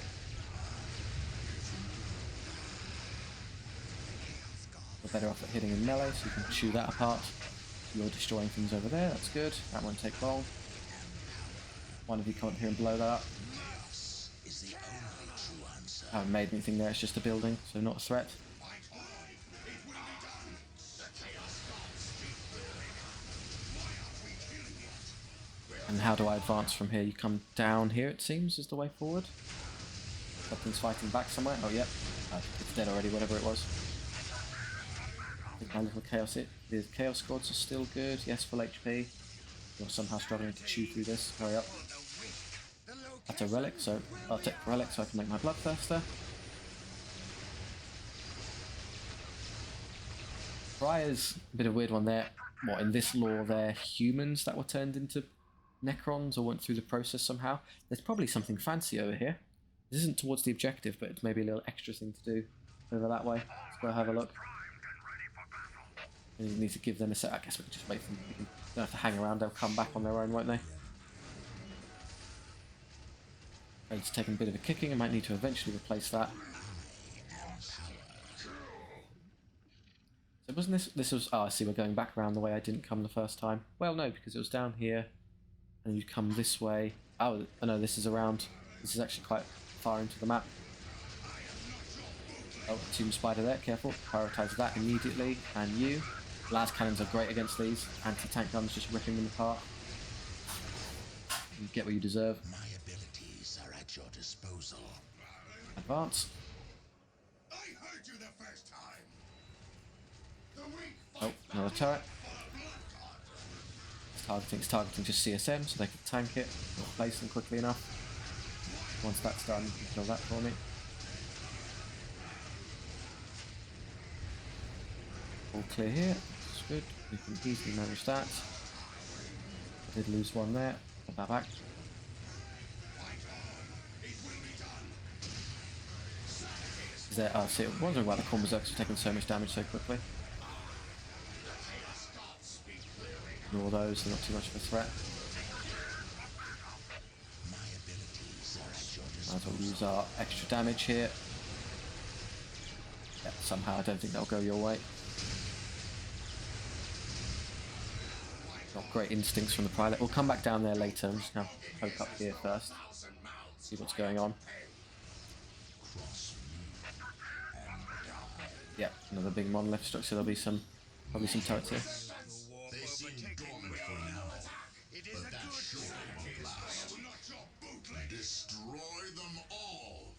We're better off at hitting in melee, so you can chew that apart. You're destroying things over there, that's good. That won't take long. One of you come up here and blow that up. I haven't made anything there, it's just a building, so not a threat. And how do I advance from here? You come down here, it seems, is the way forward. Something's fighting back somewhere. Oh, yep. It's dead already, whatever it was. I think my little chaos the chaos squads are still good. Yes, full HP. You're somehow struggling to chew through this. Hurry up. That's a relic, so I'll take the relic so I can make my bloodthirster. Briar's a bit of a weird one there. What, in this lore they're humans that were turned into Necrons or went through the process somehow? There's probably something fancy over here. This isn't towards the objective, but it's maybe a little extra thing to do. over that way. Let's go have a look. And you need to give them a set. I guess we can just wait for them. We don't have to hang around. They'll come back on their own, won't they? It's taking a bit of a kicking. I might need to eventually replace that. So wasn't this? This was. Oh, I see. We're going back around the way I didn't come the first time. Well, no, because it was down here, and you come this way. Oh, no, this is around. This is actually quite far into the map. Oh, Tomb Spider there. Careful. Prioritize that immediately. And you. Las cannons are great against these. Anti-tank guns just ripping them apart. You get what you deserve. My abilities are at your disposal. Advance. I heard you the first time. The weak Oh, another turret. It's targeting just CSM, so they can tank it, replace them quickly enough. Once that's done, you can kill that for me. All clear here. That's good. We can easily manage that. I did lose one there. Put that back. Is there? Oh, see, I'm wondering why the Corn Berserkers are taking so much damage so quickly. Ignore those, they're not too much of a threat. Might as well use our extra damage here. Yeah, somehow I don't think that'll go your way. Not great instincts from the pilot. We'll come back down there later. I'm just going to poke up here first. See what's going on. Yep, another big monolith structure. There'll be some, probably some turrets here. They seem dormant for now, but that surely won't last. Destroy them all.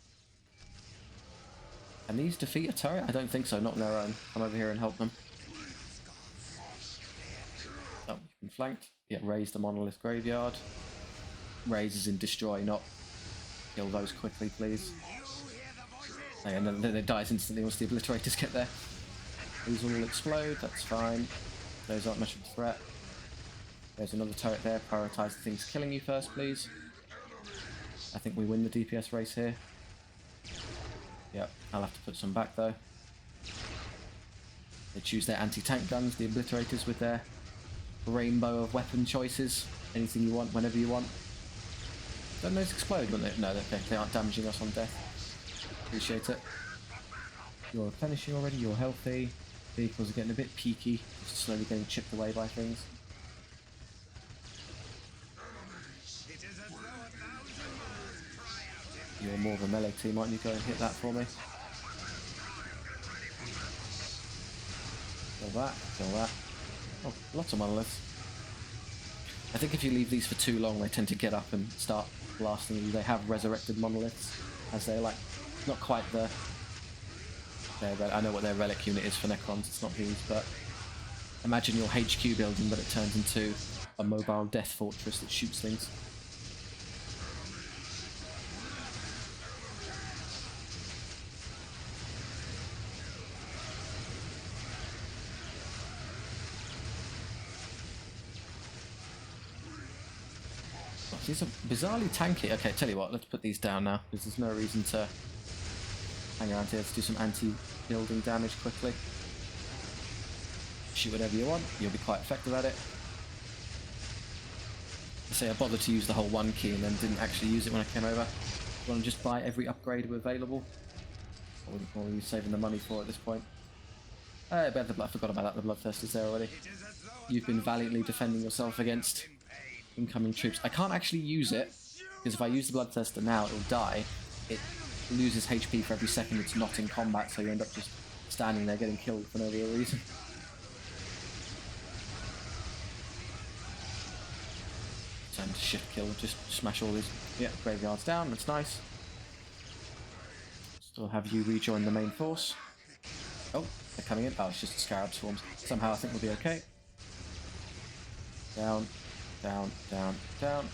Can these defeat a turret? I don't think so, not on their own. Come over here and help them. Oh, you've been flanked. Yeah, raise the monolith graveyard. Raise is in destroy, not kill those quickly, please. Oh, and then it dies instantly once the obliterators get there. These will all explode, that's fine. Those aren't much of a threat. There's another turret there. Prioritise the things killing you first, please. I think we win the DPS race here. Yep, I'll have to put some back though. They choose their anti-tank guns, the obliterators, with their rainbow of weapon choices. Anything you want, whenever you want. Don't those explode when they... No, they aren't damaging us on death. Appreciate it. You're replenishing already, you're healthy. Vehicles are getting a bit peaky, just slowly getting chipped away by things. You're more of a melee team, aren't you? Go and hit that for me. Kill that, kill that. Oh, lots of monoliths. I think if you leave these for too long, they tend to get up and start blasting you. They have resurrected monoliths, as they're like, not quite the... I know what their relic unit is for Necrons, it's not these, but imagine your HQ building, but it turns into a mobile death fortress that shoots things. These are bizarrely tanky. Okay, tell you what, let's put these down now, because there's no reason to hang around here. Let's do some anti-building damage quickly. Shoot whatever you want, you'll be quite effective at it. I say I bothered to use the whole 1 key and then didn't actually use it when I came over. I want to just buy every upgrade available. What are you saving the money for at this point? I forgot about that, the Bloodthirst is there already. You've been valiantly defending yourself against incoming troops. I can't actually use it, because if I use the Bloodthirster now, it will die. It loses HP for every second it's not in combat, so you end up just standing there getting killed for no real reason. Time to shift kill, just smash all these. Yeah, graveyards down, that's nice. Still have you rejoin the main force. Oh, they're coming in. Oh, it's just scarab swarms. Somehow I think we'll be okay. Down. Down, down, down.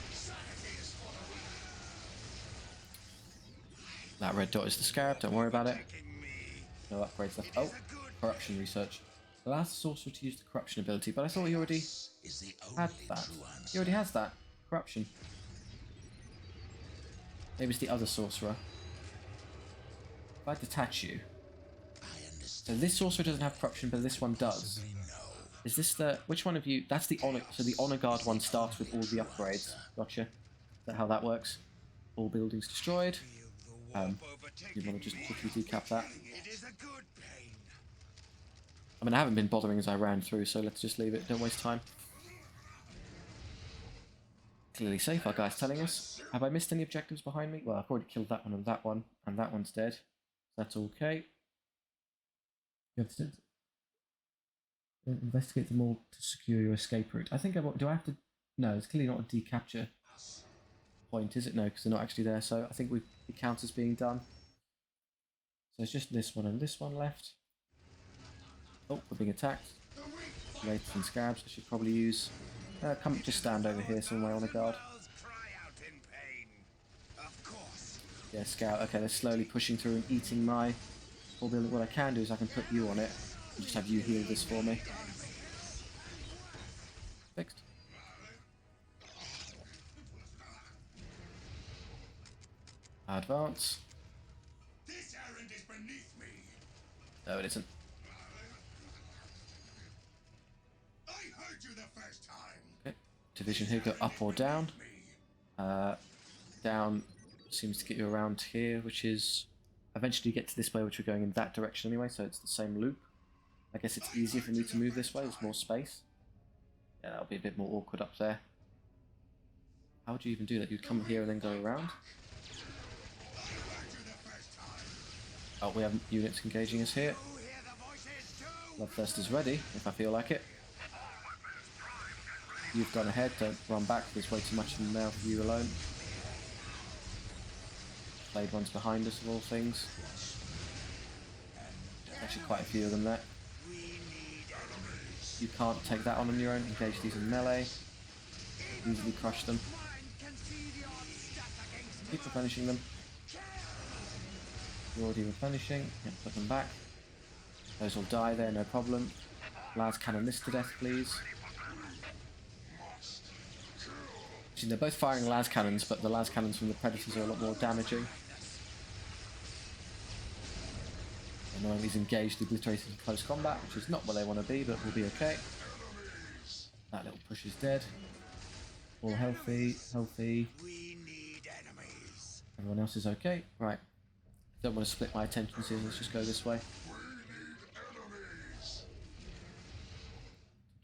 That red dot is the scarab, don't worry about it. No upgrades left. Oh, corruption research. The last sorcerer to use the corruption ability, but I thought he already had that. He already has that. Corruption. Maybe it's the other sorcerer. If I detach you, So this sorcerer doesn't have corruption, but this one does. Is this the... Which one of you... That's the honor... So the honor guard one starts with all the upgrades. Gotcha. Is that how that works? All buildings destroyed. You want to just quickly decap that. I mean, I haven't been bothering as I ran through, so let's just leave it. Don't waste time. Clearly safe, our guy's telling us. Have I missed any objectives behind me? Well, I've already killed that one, and that one's dead. That's okay. You have to investigate them all to secure your escape route. I think do I have to... No, it's clearly not a decapture point, is it? No, because they're not actually there, so I think it counts as being done. So it's just this one and this one left. Oh, we're being attacked. Wraiths and Scarabs I should probably use. Come, just stand over here somewhere on a guard. Yeah, Scout. Okay, they're slowly pushing through and eating my whole building. What I can do is I can put you on it and just have you heal this for me. Fixed. Advance. This errand is beneath me. No, it isn't. I heard you the first time. Okay. Division here, go up or down. Down seems to get you around here, which is eventually get to this way, which we're going in that direction anyway, so it's the same loop. I guess it's easier for me to move this way, there's more space. Yeah, that'll be a bit more awkward up there. How would you even do that? You'd come here and then go around? Oh, we have units engaging us here. Bloodthirst is ready, if I feel like it. You've gone ahead, don't run back, there's way too much of them now for you alone. Blade one's behind us of all things. Actually quite a few of them there. You can't take that on your own, engage these in melee. Easily crush them. Keep replenishing them. You're already replenishing, yeah, put them back. Those will die there, no problem. Las cannon this to death, please. Actually, they're both firing las cannons, but the las cannons from the predators are a lot more damaging. And he's engaged, obliterated in close combat, which is not where they want to be, but we'll be okay. That little push is dead. All healthy, healthy. Everyone else is okay. Right. Don't want to split my attentions here, let's just go this way.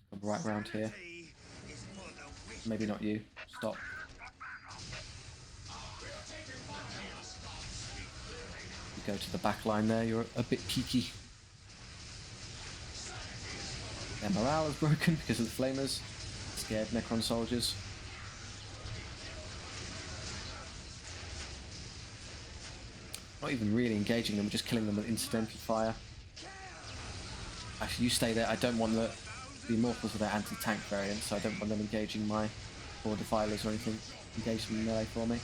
Come right around here. Maybe not you. Stop. You go to the back line there, you're a bit peaky. Their morale is broken because of the flamers. Scared Necron soldiers. Not even really engaging them, we're just killing them with incidental fire. Actually, you stay there. I don't want the Immortals with their anti-tank variant, so I don't want them engaging my Horde defilers or anything. Engage them in melee for me.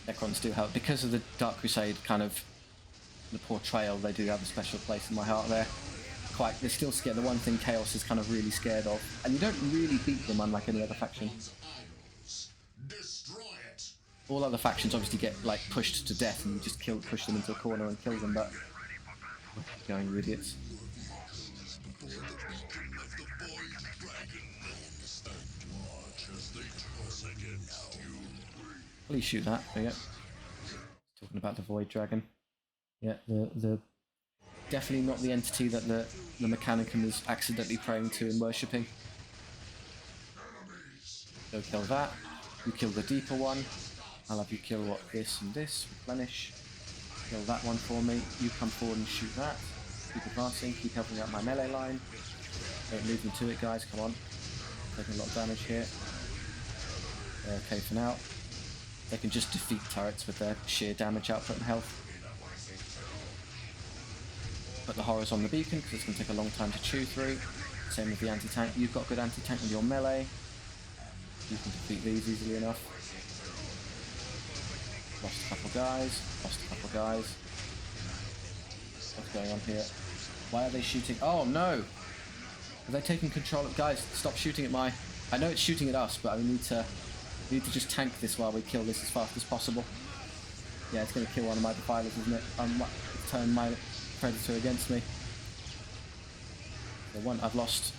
Necrons do help because of the Dark Crusade kind of the portrayal. They do have a special place in my heart there. They're still scared. The one thing Chaos is kind of really scared of, and you don't really beat them unlike any other faction. All other factions obviously get like pushed to death, and you just push them into a corner and kill them. But going you idiots. Please shoot that. There you go. Talking about the Void Dragon. Yeah, the definitely not the entity that the Mechanicum is accidentally praying to and worshipping. Go kill that. You kill the deeper one. I'll have you kill what this and this. Replenish. Kill that one for me. You come forward and shoot that. Keep advancing. Keep helping out my melee line. Don't leave them to it, guys. Come on. Taking a lot of damage here. They're okay for now. They can just defeat turrets with their sheer damage output and health. Put the horrors on the beacon because it's going to take a long time to chew through. Same with the anti-tank. You've got good anti-tank with your melee. You can defeat these easily enough. Lost a couple guys. Lost a couple guys. What's going on here? Why are they shooting? Oh no! Are they taking control of... Guys, stop shooting at my... I know it's shooting at us, but we need to just tank this while we kill this as fast as possible. Yeah, it's going to kill one of my defilers, isn't it? It's turned my predator against me. The one I've lost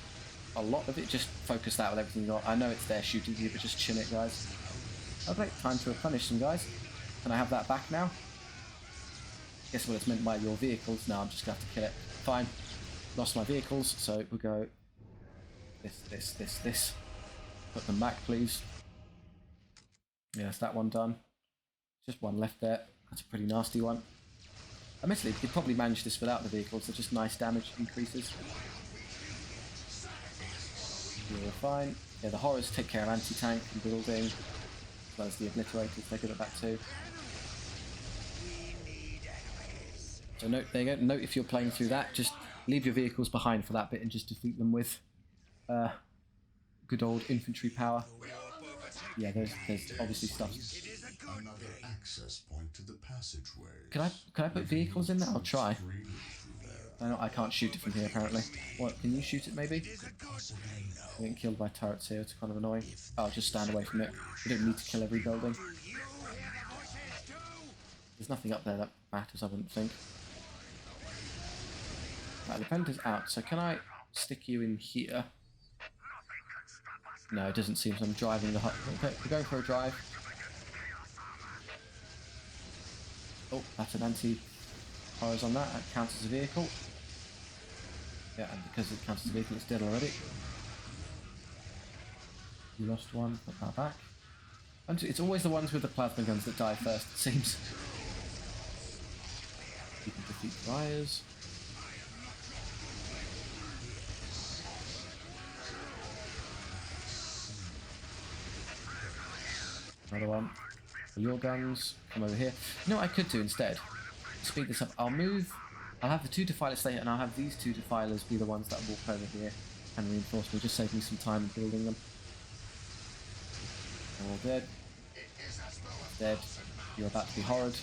a lot of it. Just focus that with everything you got. I know it's there shooting you, but just chill it, guys. Okay, time to replenish them, guys. Can I have that back now? Guess what it's meant by your vehicles. Now I'm just going to have to kill it. Fine. Lost my vehicles, so we'll go this. Put them back, please. Yes, that one done. Just one left there. That's a pretty nasty one. Admittedly, we could probably manage this without the vehicles. They're just nice damage increases. You're fine. Yeah, the horrors take care of anti-tank and building, as well as the obliterators. They're good at that too. So note, there you go. Note if you're playing through that, just leave your vehicles behind for that bit and just defeat them with good old infantry power. Yeah, there's obviously stuff. Another access point to the passageway. Can I put vehicles in there? I'll try. No, I can't shoot it from here apparently. What? Can you shoot it maybe? I'm getting killed by turrets here. It's kind of annoying. I'll just stand away from it. We don't need to kill every building. There's nothing up there that matters, I wouldn't think. Right, the predator's out. So can I stick you in here? No, it doesn't seem so. I'm driving the hut. Okay, we're going for a drive. Oh, that's an anti-horrors on that. That counts as a vehicle. Yeah, and because it counts as a vehicle, it's dead already. You lost one. Put that back. And it's always the ones with the plasma guns that die first, it seems. You can defeat flyers. Another one. For your guns, come over here. You know what I could do instead? Speed this up. I'll have the two defilers stay here, and I'll have these two defilers be the ones that walk over here and reinforce me. Just save me some time building them. They're all dead. Dead. You're about to be horrid.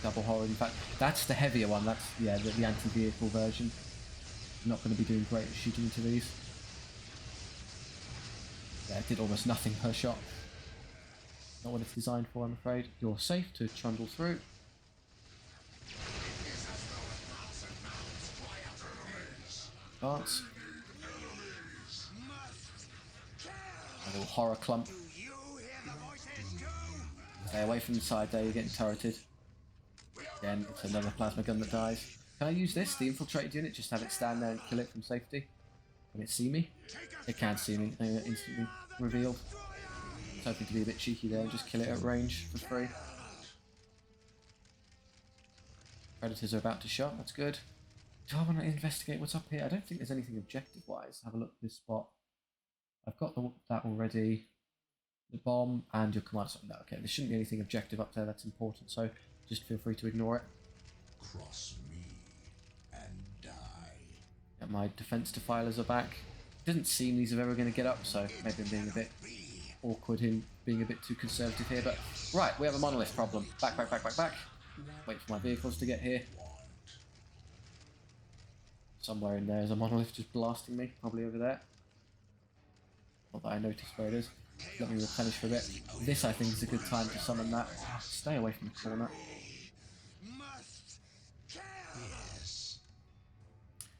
Double horrid. In fact, that's the heavier one. That's, yeah, the anti-vehicle version. I'm not going to be doing great at shooting into these. Yeah, it did almost nothing per shot. Not what it's designed for, I'm afraid. You're safe to trundle through. Advance. A little horror clump. Stay away from the side there, you're getting turreted. Again, it's another plasma gun that dies. Can I use this, the infiltrated unit, just have it stand there and kill it from safety? Can it see me? It can see me, instantly revealed. I was hoping to be a bit cheeky there and just kill it at range for free. Predators are about to shot, that's good. Do I want to investigate what's up here? I don't think there's anything objective-wise. Have a look at this spot. I've got that already. The bomb and your command. No, okay, there shouldn't be anything objective up there that's important, so just feel free to ignore it. Cross me and die. Yeah, my defense defilers are back. Doesn't seem these are ever going to get up, so maybe I'm being a bit awkward in being a bit too conservative here, but right, we have a monolith problem. Back. Wait for my vehicles to get here. Somewhere in there is a monolith just blasting me, probably over there. Not that I noticed where it is. Let me replenish for a bit. This, I think, is a good time to summon that. Stay away from the corner.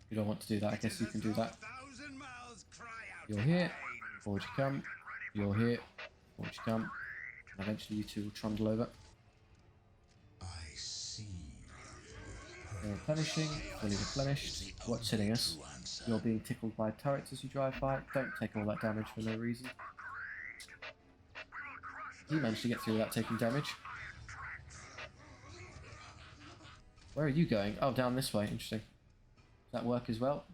You don't want to do that, I guess you can do that. You're here, forward you come. You're here, forward you come. And eventually you two will trundle over. I see. You're replenishing, fully replenished. What's hitting us? You're being tickled by turrets as you drive by. Don't take all that damage for no reason. You managed to get through without taking damage. Where are you going? Oh, down this way. Interesting. Does that work as well?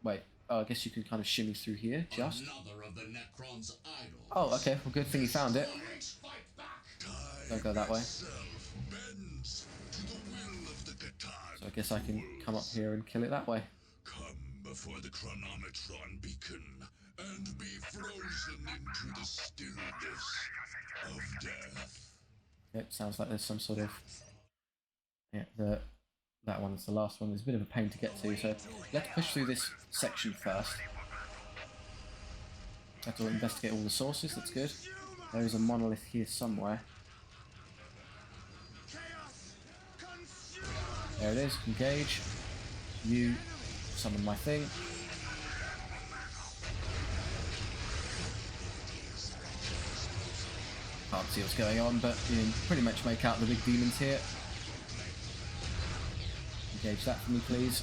Wait. Oh, I guess you can kind of shimmy through here, just. Another of the Necron's idols. Oh, okay. Well, good thing you found it. Don't go that way. So I guess I can come up here and kill it that way. Come before the chronometron beacon and be frozen into the stillness of death. It sounds like there's some sort of... Yeah, the That one's the last one. It's a bit of a pain to get to, so let's push through this section first. Have to investigate all the sources, that's good. There is a monolith here somewhere. There it is, engage. You summon my thing. Can't see what's going on, but you can pretty much make out the big demons here. Engage that for me, please.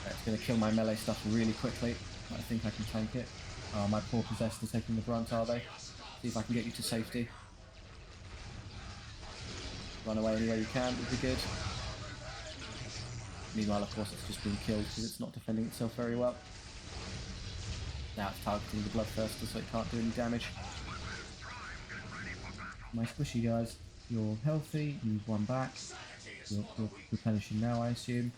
It's going to kill my melee stuff really quickly. I think I can tank it. Oh, my poor possessed are taking the brunt, are they? See if I can get you to safety. Run away any way you can, would be good. Meanwhile, of course, it's just been killed because it's not defending itself very well. Now it's targeting the bloodthirster, so it can't do any damage. My squishy guys, you're healthy, you move one back. You're replenishing now, I assume.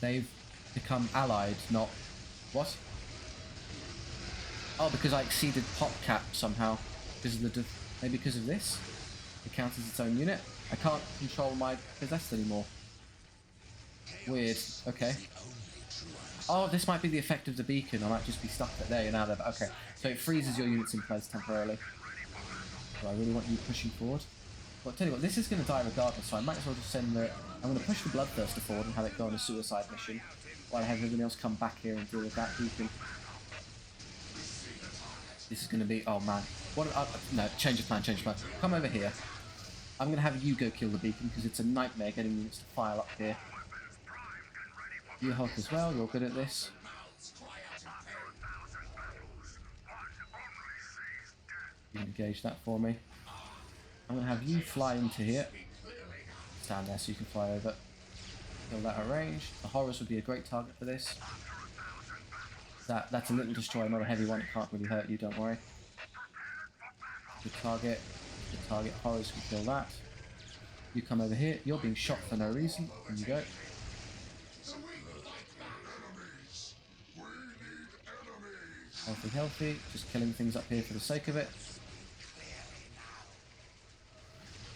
They've become allied, not... What? Oh, because I exceeded pop cap somehow. Because of the... Maybe because of this? It counts as its own unit? I can't control my possessed anymore. Weird. Okay. Oh, this might be the effect of the beacon. I might just be stuck there now. Okay. So it freezes your units in place temporarily. So I really want you pushing forward. But I'll tell you what, this is going to die regardless, so I might as well just send the... I'm going to push the Bloodthirster forward and have it go on a suicide mission, while I have everyone else come back here and deal with that beacon. This is going to be... Oh man. No, change of plan, change of plan. Come over here. I'm going to have you go kill the beacon, because it's a nightmare getting units to file up here. You help as well, you're good at this. You can engage that for me. I'm going to have you fly into here. Stand there so you can fly over. Kill that at range. The horrors would be a great target for this. That's a little destroyer, not a heavy one. It can't really hurt you, don't worry. Good target. Good target. Horrors can kill that. You come over here. You're being shot for no reason. There you go. Healthy, healthy. Just killing things up here for the sake of it.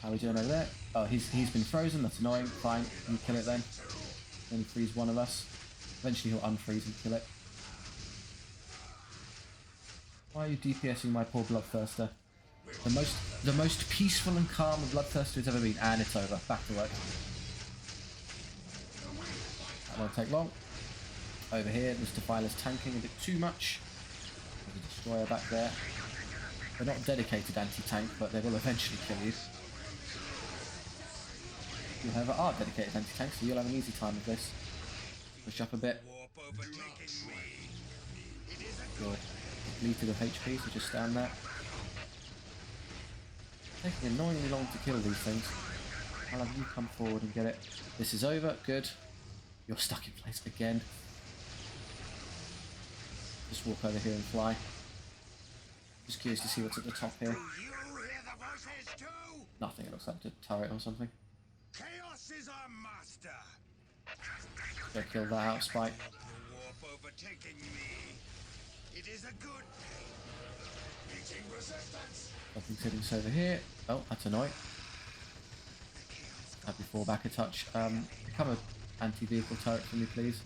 How are we doing over there? Oh, he's been frozen. That's annoying. Fine. You kill it then. Then freeze one of us. Eventually he'll unfreeze and kill it. Why are you DPSing my poor Bloodthirster? The most peaceful and calm a Bloodthirster has ever been. And it's over. Back to work. That won't take long. Over here, this Defiler's tanking a bit too much. There's a destroyer back there. They're not dedicated anti-tank, but they will eventually kill you. You, however, are dedicated anti-tank, so you'll have an easy time with this. Push up a bit. You're depleted of HP, so just stand there. Taking annoyingly long to kill these things. I'll have you come forward and get it. This is over, good. You're stuck in place again. Just walk over here and fly. Just curious to see what's at the top here. Nothing, it looks like a turret or something. Chaos is our master. Go kill that out of spite. The warp overtaking me. It is a good day. Meeting resistance. Something's hitting us over here. Oh, that's annoying. Have you fall back a touch. Become an anti-vehicle turret for me, please.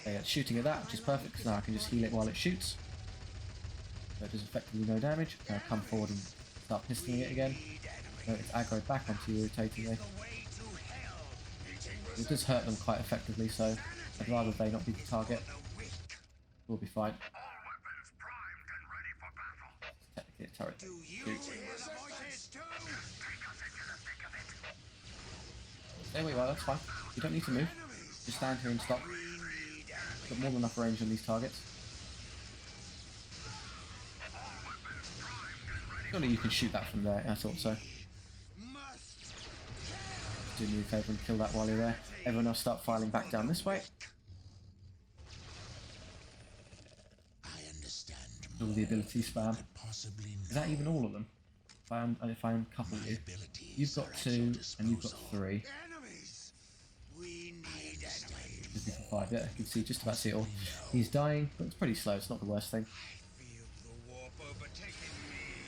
Okay, it's shooting at that, which is perfect, because now I can just heal it while it shoots. So it does effectively no damage. Now come forward and start pistoling it again. No, it's aggroed back onto you irritatingly. It does hurt them quite effectively, so I'd rather they not be the target. We'll be fine. Technically a turret. Shoot. There we are, that's fine. You don't need to move. Just stand here and stop. Got more than enough range on these targets. Surely you can shoot that from there, I thought so. Do me a favour and kill that while you're there. Everyone else start filing back down this way. All the ability spam. Is that even all of them? If I uncouple you. You've got 2 and you've got 3. Just need 5, yeah, I can see just about see it all. He's dying, but it's pretty slow, it's not the worst thing.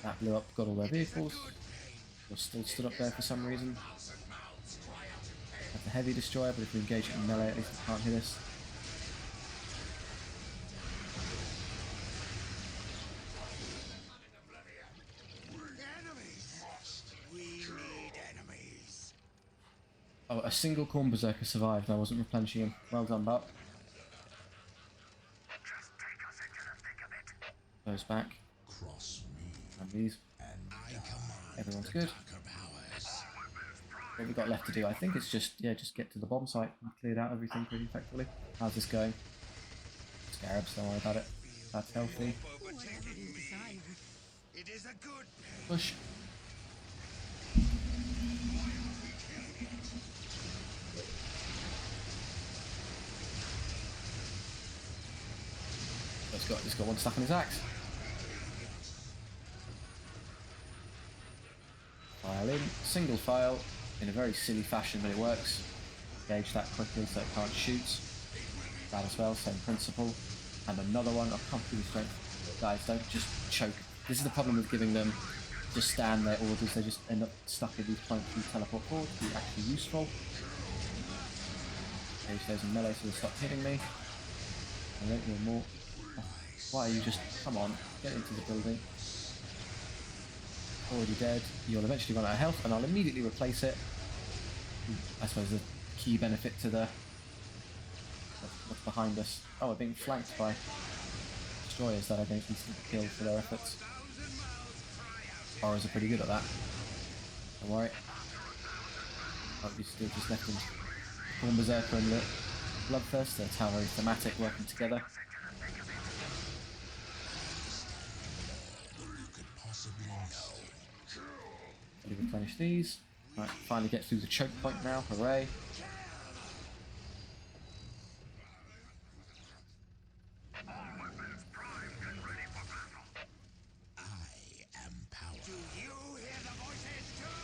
That blew up, got all their vehicles. You're still stood up there for some reason. heavy destroyer, but if we engage it in melee, at least it can't hit us. Enemies! We need enemies. Oh, a single Khorne Berserker survived. I wasn't replenishing him. Well done, Buck. Goes back. Cross me, And these. I command Everyone's good. darker powers. What have we got left to do? I think it's just, yeah, just get to the bomb site. We've cleared out everything pretty effectively. How's this going? Scarabs, don't worry about it. That's healthy. Whatever you desire. It is a good pain. Push. He's got one stuck in his axe. File in, single file, in a very silly fashion, but it works. Gauge that quickly so it can't shoot. That as well, same principle. And another one of comfortable strength. Guys, don't just choke. This is the problem with giving them just stand their orders. They just end up stuck in these points and teleport forward to be actually useful. Gauge those in melee so they stop hitting me. I don't need more. Why are you just... Come on, get into the building. Already dead. You'll eventually run out of health and I'll immediately replace it. I suppose the key benefit to the... What's behind us? Oh, we're being flanked by destroyers that are going to be killed for their efforts. Horrors are pretty good at that. Don't worry. Oh, we still just left him. Khorne Berserker and the Bloodthirst, they're tower thematic working together. Fully replenish these. Right, finally get through the choke point now, hooray. Do you hear the voices too?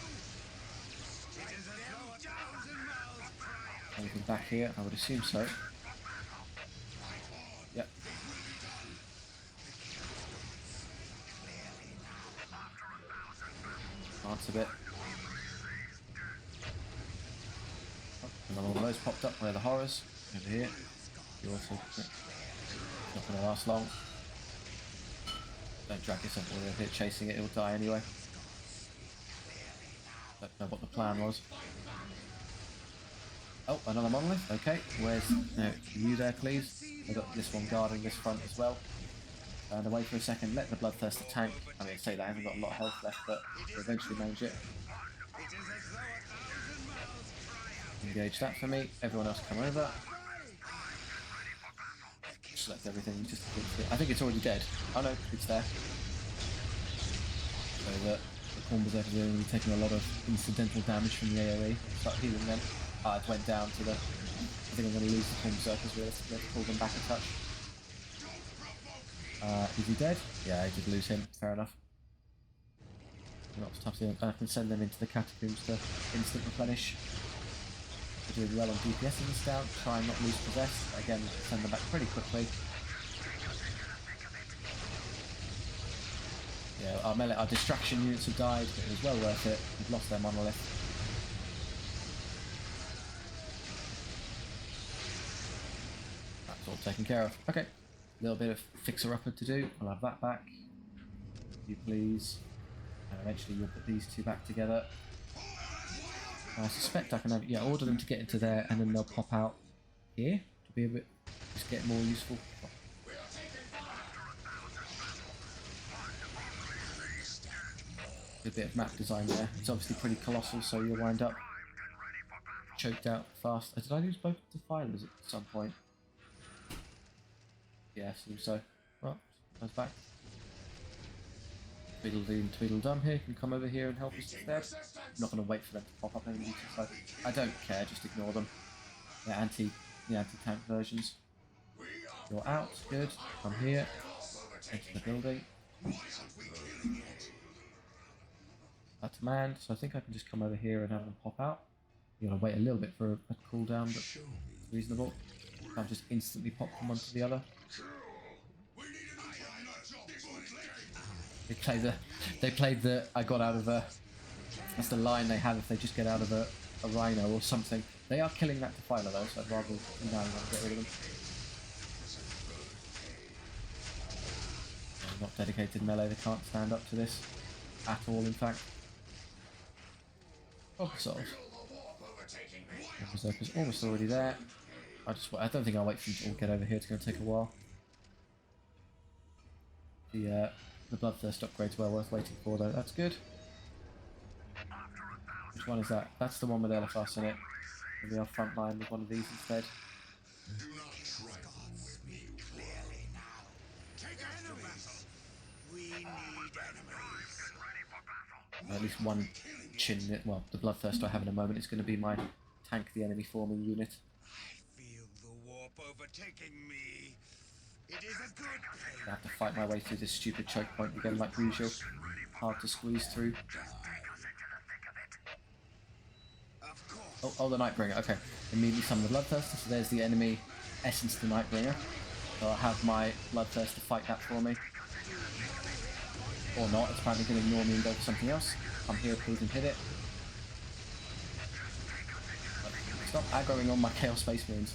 It is as though 1,000 mouths cry out. Anything back here? I would assume so. Yep. Advance a bit. Oh, another one of those popped up. Where are the horrors? Over here. You also not going to last long. Don't drag yourself all the way here chasing it, it'll die anyway. Don't know what the plan was. Oh, another monolith, okay. Where's you there, please? I've got this one guarding this front as well. And away for a second, let the Bloodthirster tank. I mean, say that I haven't got a lot of health left, but we'll eventually manage it. It is as though 1,000 mouths cry out. Engage that for me. Everyone else come over. Select everything. Just I think it's already dead. Oh no, it's there. So the Khorne Berserker are going to be taking a lot of incidental damage from the AoE. Start healing them. It went down to the... I think I'm going to lose the Khorne Berserkers realistically. Let's pull them back a touch. Is he dead? Yeah, I did lose him. Fair enough. Not tough to do. I can send them into the catacombs to instant replenish. We're doing well on DPSing this down. Try and not lose possessed. Again, send them back pretty quickly. Yeah, our distraction units have died, but it was well worth it. We've lost their monolith. That's all taken care of. Okay. A little bit of fixer-upper to do. I'll have that back. You please. And eventually you'll put these two back together. I suspect I can have, order them to get into there and then they'll pop out here to be a bit, just get more useful. A bit of map design there. It's obviously pretty colossal, so you'll wind up choked out fast. Did I lose both defilers at some point? Yeah, seems so. Well, goes back. Tweedledee and Tweedledum here can come over here and help us instead. I'm not going to wait for them to pop up anymore, so I don't care, just ignore them. They're anti-tank versions. You're out, good. Come here. Into the building. That's manned, so I think I can just come over here and have them pop out. You're going to wait a little bit for a cooldown, but it's reasonable. I'll just instantly pop from one to the other. They played the I got out of a... That's the line they have if they just get out of a rhino or something. They are killing that defiler though, so I'd rather now get rid of them. They're not dedicated melee, they can't stand up to this at all, in fact. Oh, souls. The Berserker's almost already there. I don't think I'll wait for them to all get over here, it's going to take a while. The Bloodthirst upgrade's well worth waiting for though, that's good. Which one is that? That's the one with Eliphas in it. Maybe I'll front line with one of these instead. Do not trifle with me. Clearly now. Take enemies. We need enemies. At least one chin, well, the Bloodthirst I have in a moment is going to be my tank the enemy forming unit. I feel the warp overtaking me. It is a good pain. I have to fight my way through this stupid choke point again like usual. Hard to squeeze through. Oh, the Nightbringer, okay. Immediately summon the Bloodthirster, so there's the enemy essence the Nightbringer. So I'll have my Bloodthirster fight that for me. Or not, it's apparently going to ignore me and go for something else. Come here please and hit it. Stop aggroing on my Chaos Space Marines.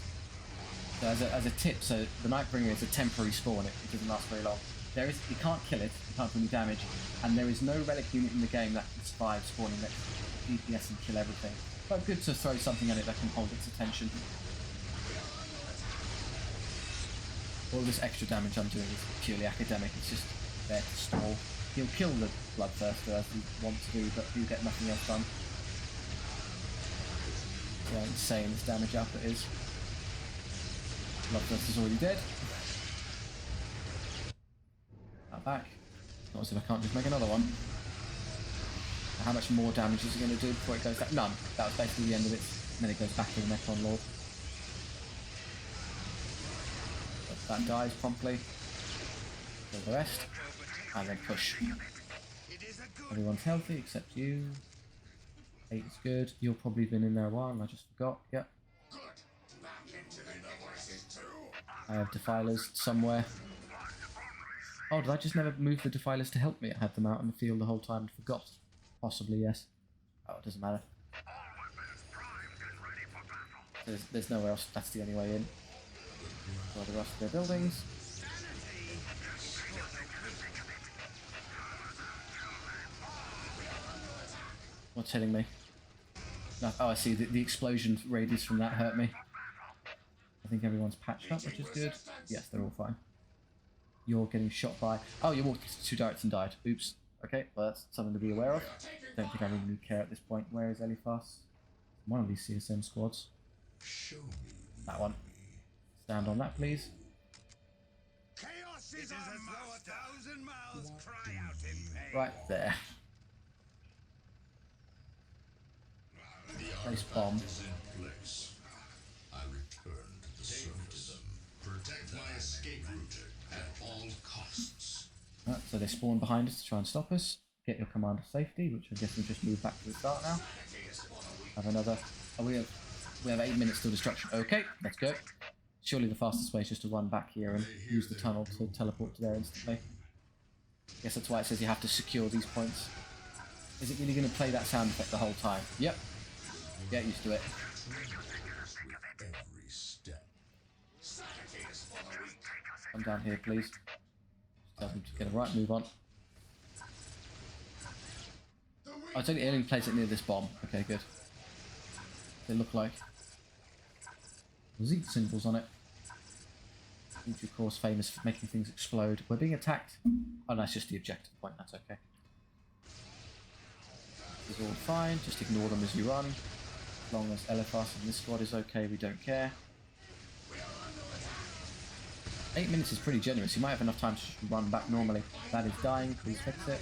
So as a tip, so the Nightbringer is a temporary spawn, it doesn't last very long. You can't kill it, you can't do any damage, and there is no relic unit in the game that can survive spawning next to DPS and kill everything. But good to throw something at it that can hold its attention. All this extra damage I'm doing is purely academic, it's just there to stall. He'll kill the Bloodthirster as he wants to, but he'll get nothing else done. See how insane this damage output is. Bloodthirster's already dead. That back. Not as if I can't just make another one. How much more damage is it going to do before it goes down? None. That was basically the end of it. And then it goes back to the Necron Lord. But that dies promptly. Kill the rest. And then push. Everyone's healthy except you. 8 is good. You've probably been in there a while and I just forgot. Yep. I have defilers somewhere. Oh, did I just never move the defilers to help me? I had them out in the field the whole time and forgot. Possibly, yes. Oh, it doesn't matter. There's nowhere else. That's the only way in. For the rest of their buildings. What's hitting me? No, oh, I see. The explosion radius from that hurt me. I think everyone's patched up, which is good. Yes, they're all fine. You're getting shot by... Oh, you walked 2 directs and died. Oops. Okay, well that's something to be aware of. Don't think I really care at this point. Where is Eliphas? One of these CSM squads. That one. Stand on that, please. Chaos is our master. 1,000 mouths cry out in pain. Right there. Place bomb. Place. I return to the surface. Protect my escape route at all costs. Right, so they spawn behind us to try and stop us. Get your command of safety, which I guess we just move back to the start now. Have another. Oh, we have 8 minutes till destruction. Okay, let's go. Surely the fastest way is just to run back here and use the tunnel to teleport to there instantly. Guess that's why it says you have to secure these points. Is it really going to play that sound effect the whole time? Yep. Get used to it. Every step. Come down here, please. Just tell them to get a right move on. Oh, it's only place it near this bomb. Okay, good. They look like Z symbols on it. Each, of course, famous for making things explode. We're being attacked. Oh, no, that's just the objective point. That's okay. It's all fine. Just ignore them as you run. As long as Eliphas and this squad is okay, we don't care. 8 minutes is pretty generous. You might have enough time to just run back normally. That is dying. Please fix it.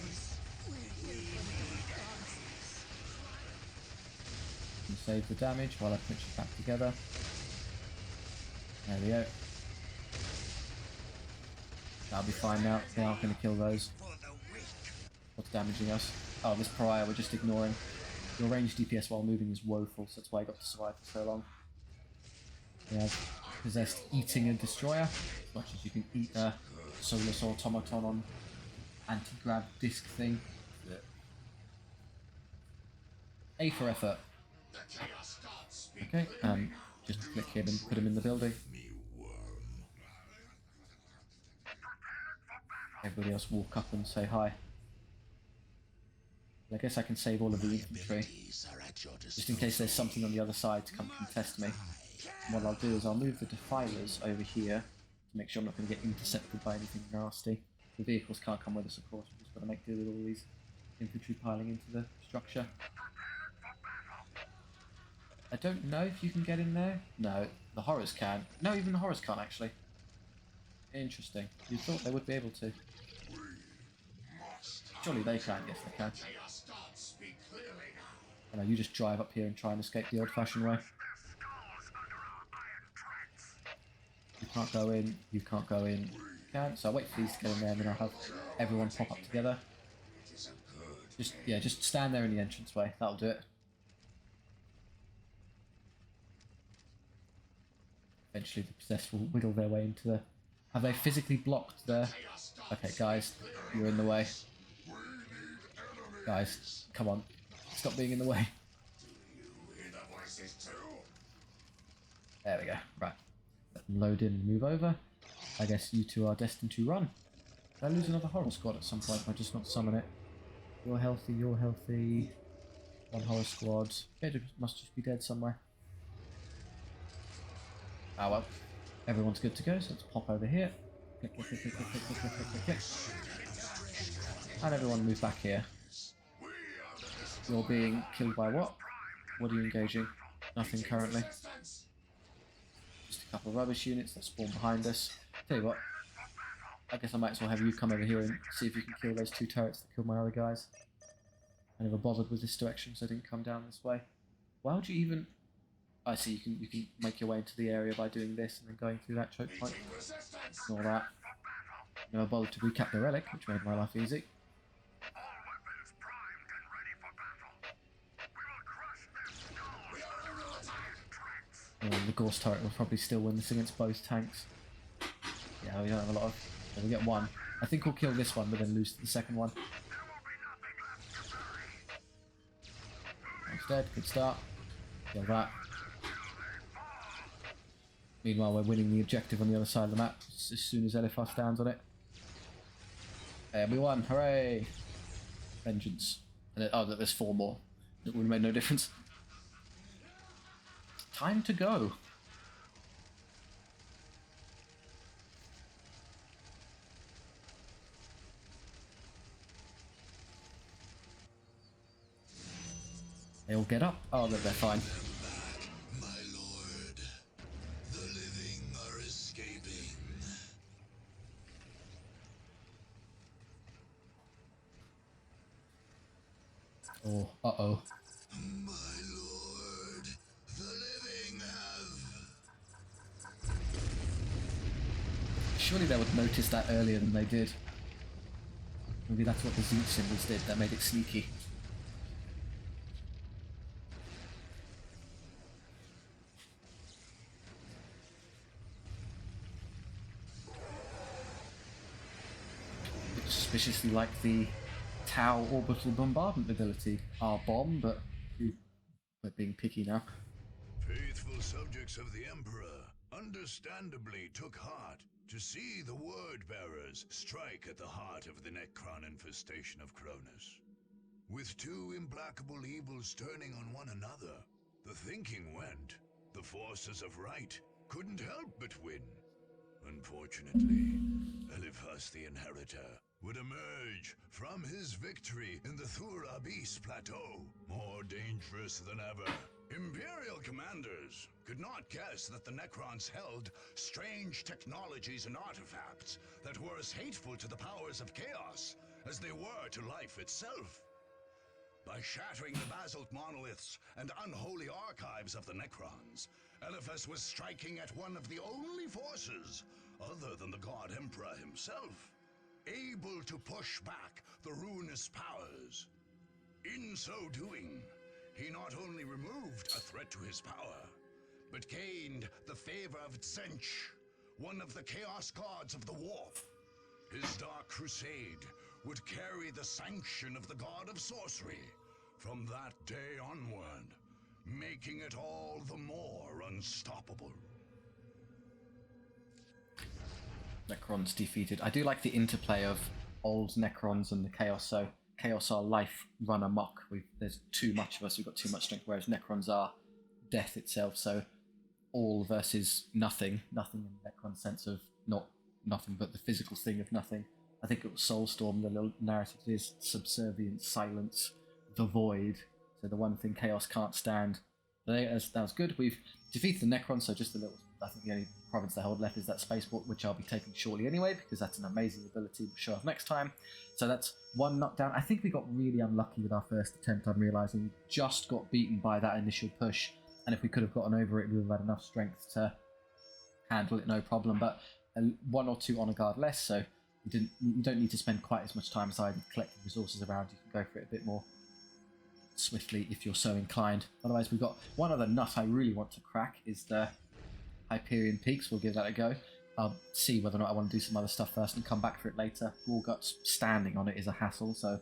And save the damage while I put you back together. There we go. That'll be fine now. They aren't going to kill those. What's damaging us? Oh, this pariah we're just ignoring. Your range DPS while moving is woeful, so that's why I got to survive for so long. We have possessed eating a destroyer, as much as you can eat a soulless automaton on anti-grav disc thing. A for effort. Okay, just click him and put him in the building. Me worm. Everybody else walk up and say hi. I guess I can save all of the infantry, Abilities are at your just in case there's something on the other side to come contest me. And what I'll do is I'll move the defilers over here to make sure I'm not going to get intercepted by anything nasty. The vehicles can't come with us, of course. We've just got to make do with all these infantry piling into the structure. I don't know if you can get in there. No, the horrors can. No, even the horrors can't actually. Interesting. You thought they would be able to. Surely they can. Yes, they can. I know, you just drive up here and try and escape the old-fashioned way. You can't go in. You can't go in. You can. So I'll wait for these to get in there, and then I'll have everyone pop up together. Just stand there in the entranceway. That'll do it. Eventually the possessed will wiggle their way into the... Have they physically blocked there? Okay, guys, you're in the way. Guys, come on. Stop being in the way. There we go. Right. Let them load in and move over. I guess you two are destined to run. Did I lose another horror squad at some point? I just not summon it. You're healthy, you're healthy. One horror squad. It must just be dead somewhere. Ah well. Everyone's good to go, so let's pop over here. Click, click, click, click, click, click, click, click, click, click. And everyone move back here. You're being killed by what? What are you engaging? Nothing currently. Just a couple of rubbish units that spawn behind us. Tell you what, I guess I might as well have you come over here and see if you can kill those two turrets that killed my other guys. I never bothered with this direction, so I didn't come down this way. Why would you even... I see, you can make your way into the area by doing this and then going through that choke point. Ignore that. Never bothered to recap the relic, which made my life easy. The Ghost turret will probably still win this against both tanks. Yeah, we don't have a lot of... we get one. I think we'll kill this one, but then lose to the second one. One's dead, good start. Kill that. Meanwhile, we're winning the objective on the other side of the map as soon as Eliphar stands on it. And we won, hooray! Vengeance. And oh, there's 4 more. It would have made no difference. Time to go. They all get up. Oh, they're fine. My lord, the living are escaping. Oh, uh-oh. My lord, the living have... Surely they would notice that earlier than they did. Maybe that's what the Zeus symbols did, that made it sneaky. Suspiciously like the Tau orbital bombardment ability. Our bomb, but we're being picky now. Faithful subjects of the Emperor understandably took heart to see the word-bearers strike at the heart of the Necron infestation of Kronus. With 2 implacable evils turning on one another, the thinking went, the forces of right couldn't help but win. Unfortunately, Eliphas the Inheritor would emerge from his victory in the Thur Abyss Plateau, more dangerous than ever. Imperial commanders could not guess that the Necrons held strange technologies and artifacts that were as hateful to the powers of chaos as they were to life itself. By shattering the basalt monoliths and unholy archives of the Necrons, Eliphas was striking at one of the only forces, other than the God Emperor himself, able to push back the ruinous powers. In so doing, he not only removed a threat to his power, but gained the favor of Tzench, one of the Chaos Gods of the War. His Dark Crusade would carry the sanction of the God of Sorcery from that day onward, making it all the more unstoppable. Necrons defeated. I do like the interplay of old Necrons and the Chaos. So Chaos are life run amok. There's too much of us. We've got too much strength. Whereas Necrons are death itself. So all versus nothing. Nothing in the Necron sense of not nothing, but the physical thing of nothing. I think it was Soulstorm. The little narrative is subservience, silence, the void. So the one thing Chaos can't stand. That was good. We've defeated the Necrons. So just a little. I think the only province they hold left is that spaceport, which I'll be taking shortly anyway, because that's an amazing ability we'll show off next time. So that's one knockdown. I think we got really unlucky with our first attempt. I'm realising we just got beaten by that initial push, and if we could have gotten over it, we would have had enough strength to handle it no problem. But one or two honor guard less, so you don't need to spend quite as much time as I did collecting resources around. You can go for it a bit more swiftly if you're so inclined. Otherwise, we've got one other nut I really want to crack is the Hyperion Peaks. We'll give that a go. I'll see whether or not I want to do some other stuff first and come back for it later. Warguts standing on it is a hassle, so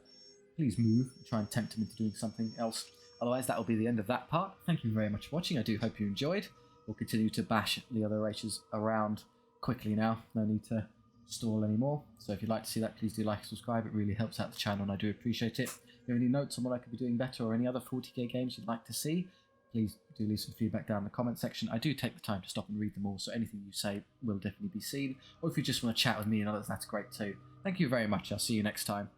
please move and try and tempt him into doing something else. Otherwise, that will be the end of that part. Thank you very much for watching. I do hope you enjoyed. We'll continue to bash the other races around quickly now. No need to stall anymore. So if you'd like to see that, please do like and subscribe. It really helps out the channel and I do appreciate it. If you have any notes on what I could be doing better or any other 40k games you'd like to see, please do leave some feedback down in the comment section. I do take the time to stop and read them all, so anything you say will definitely be seen. Or if you just want to chat with me and others, that's great too. Thank you very much. I'll see you next time.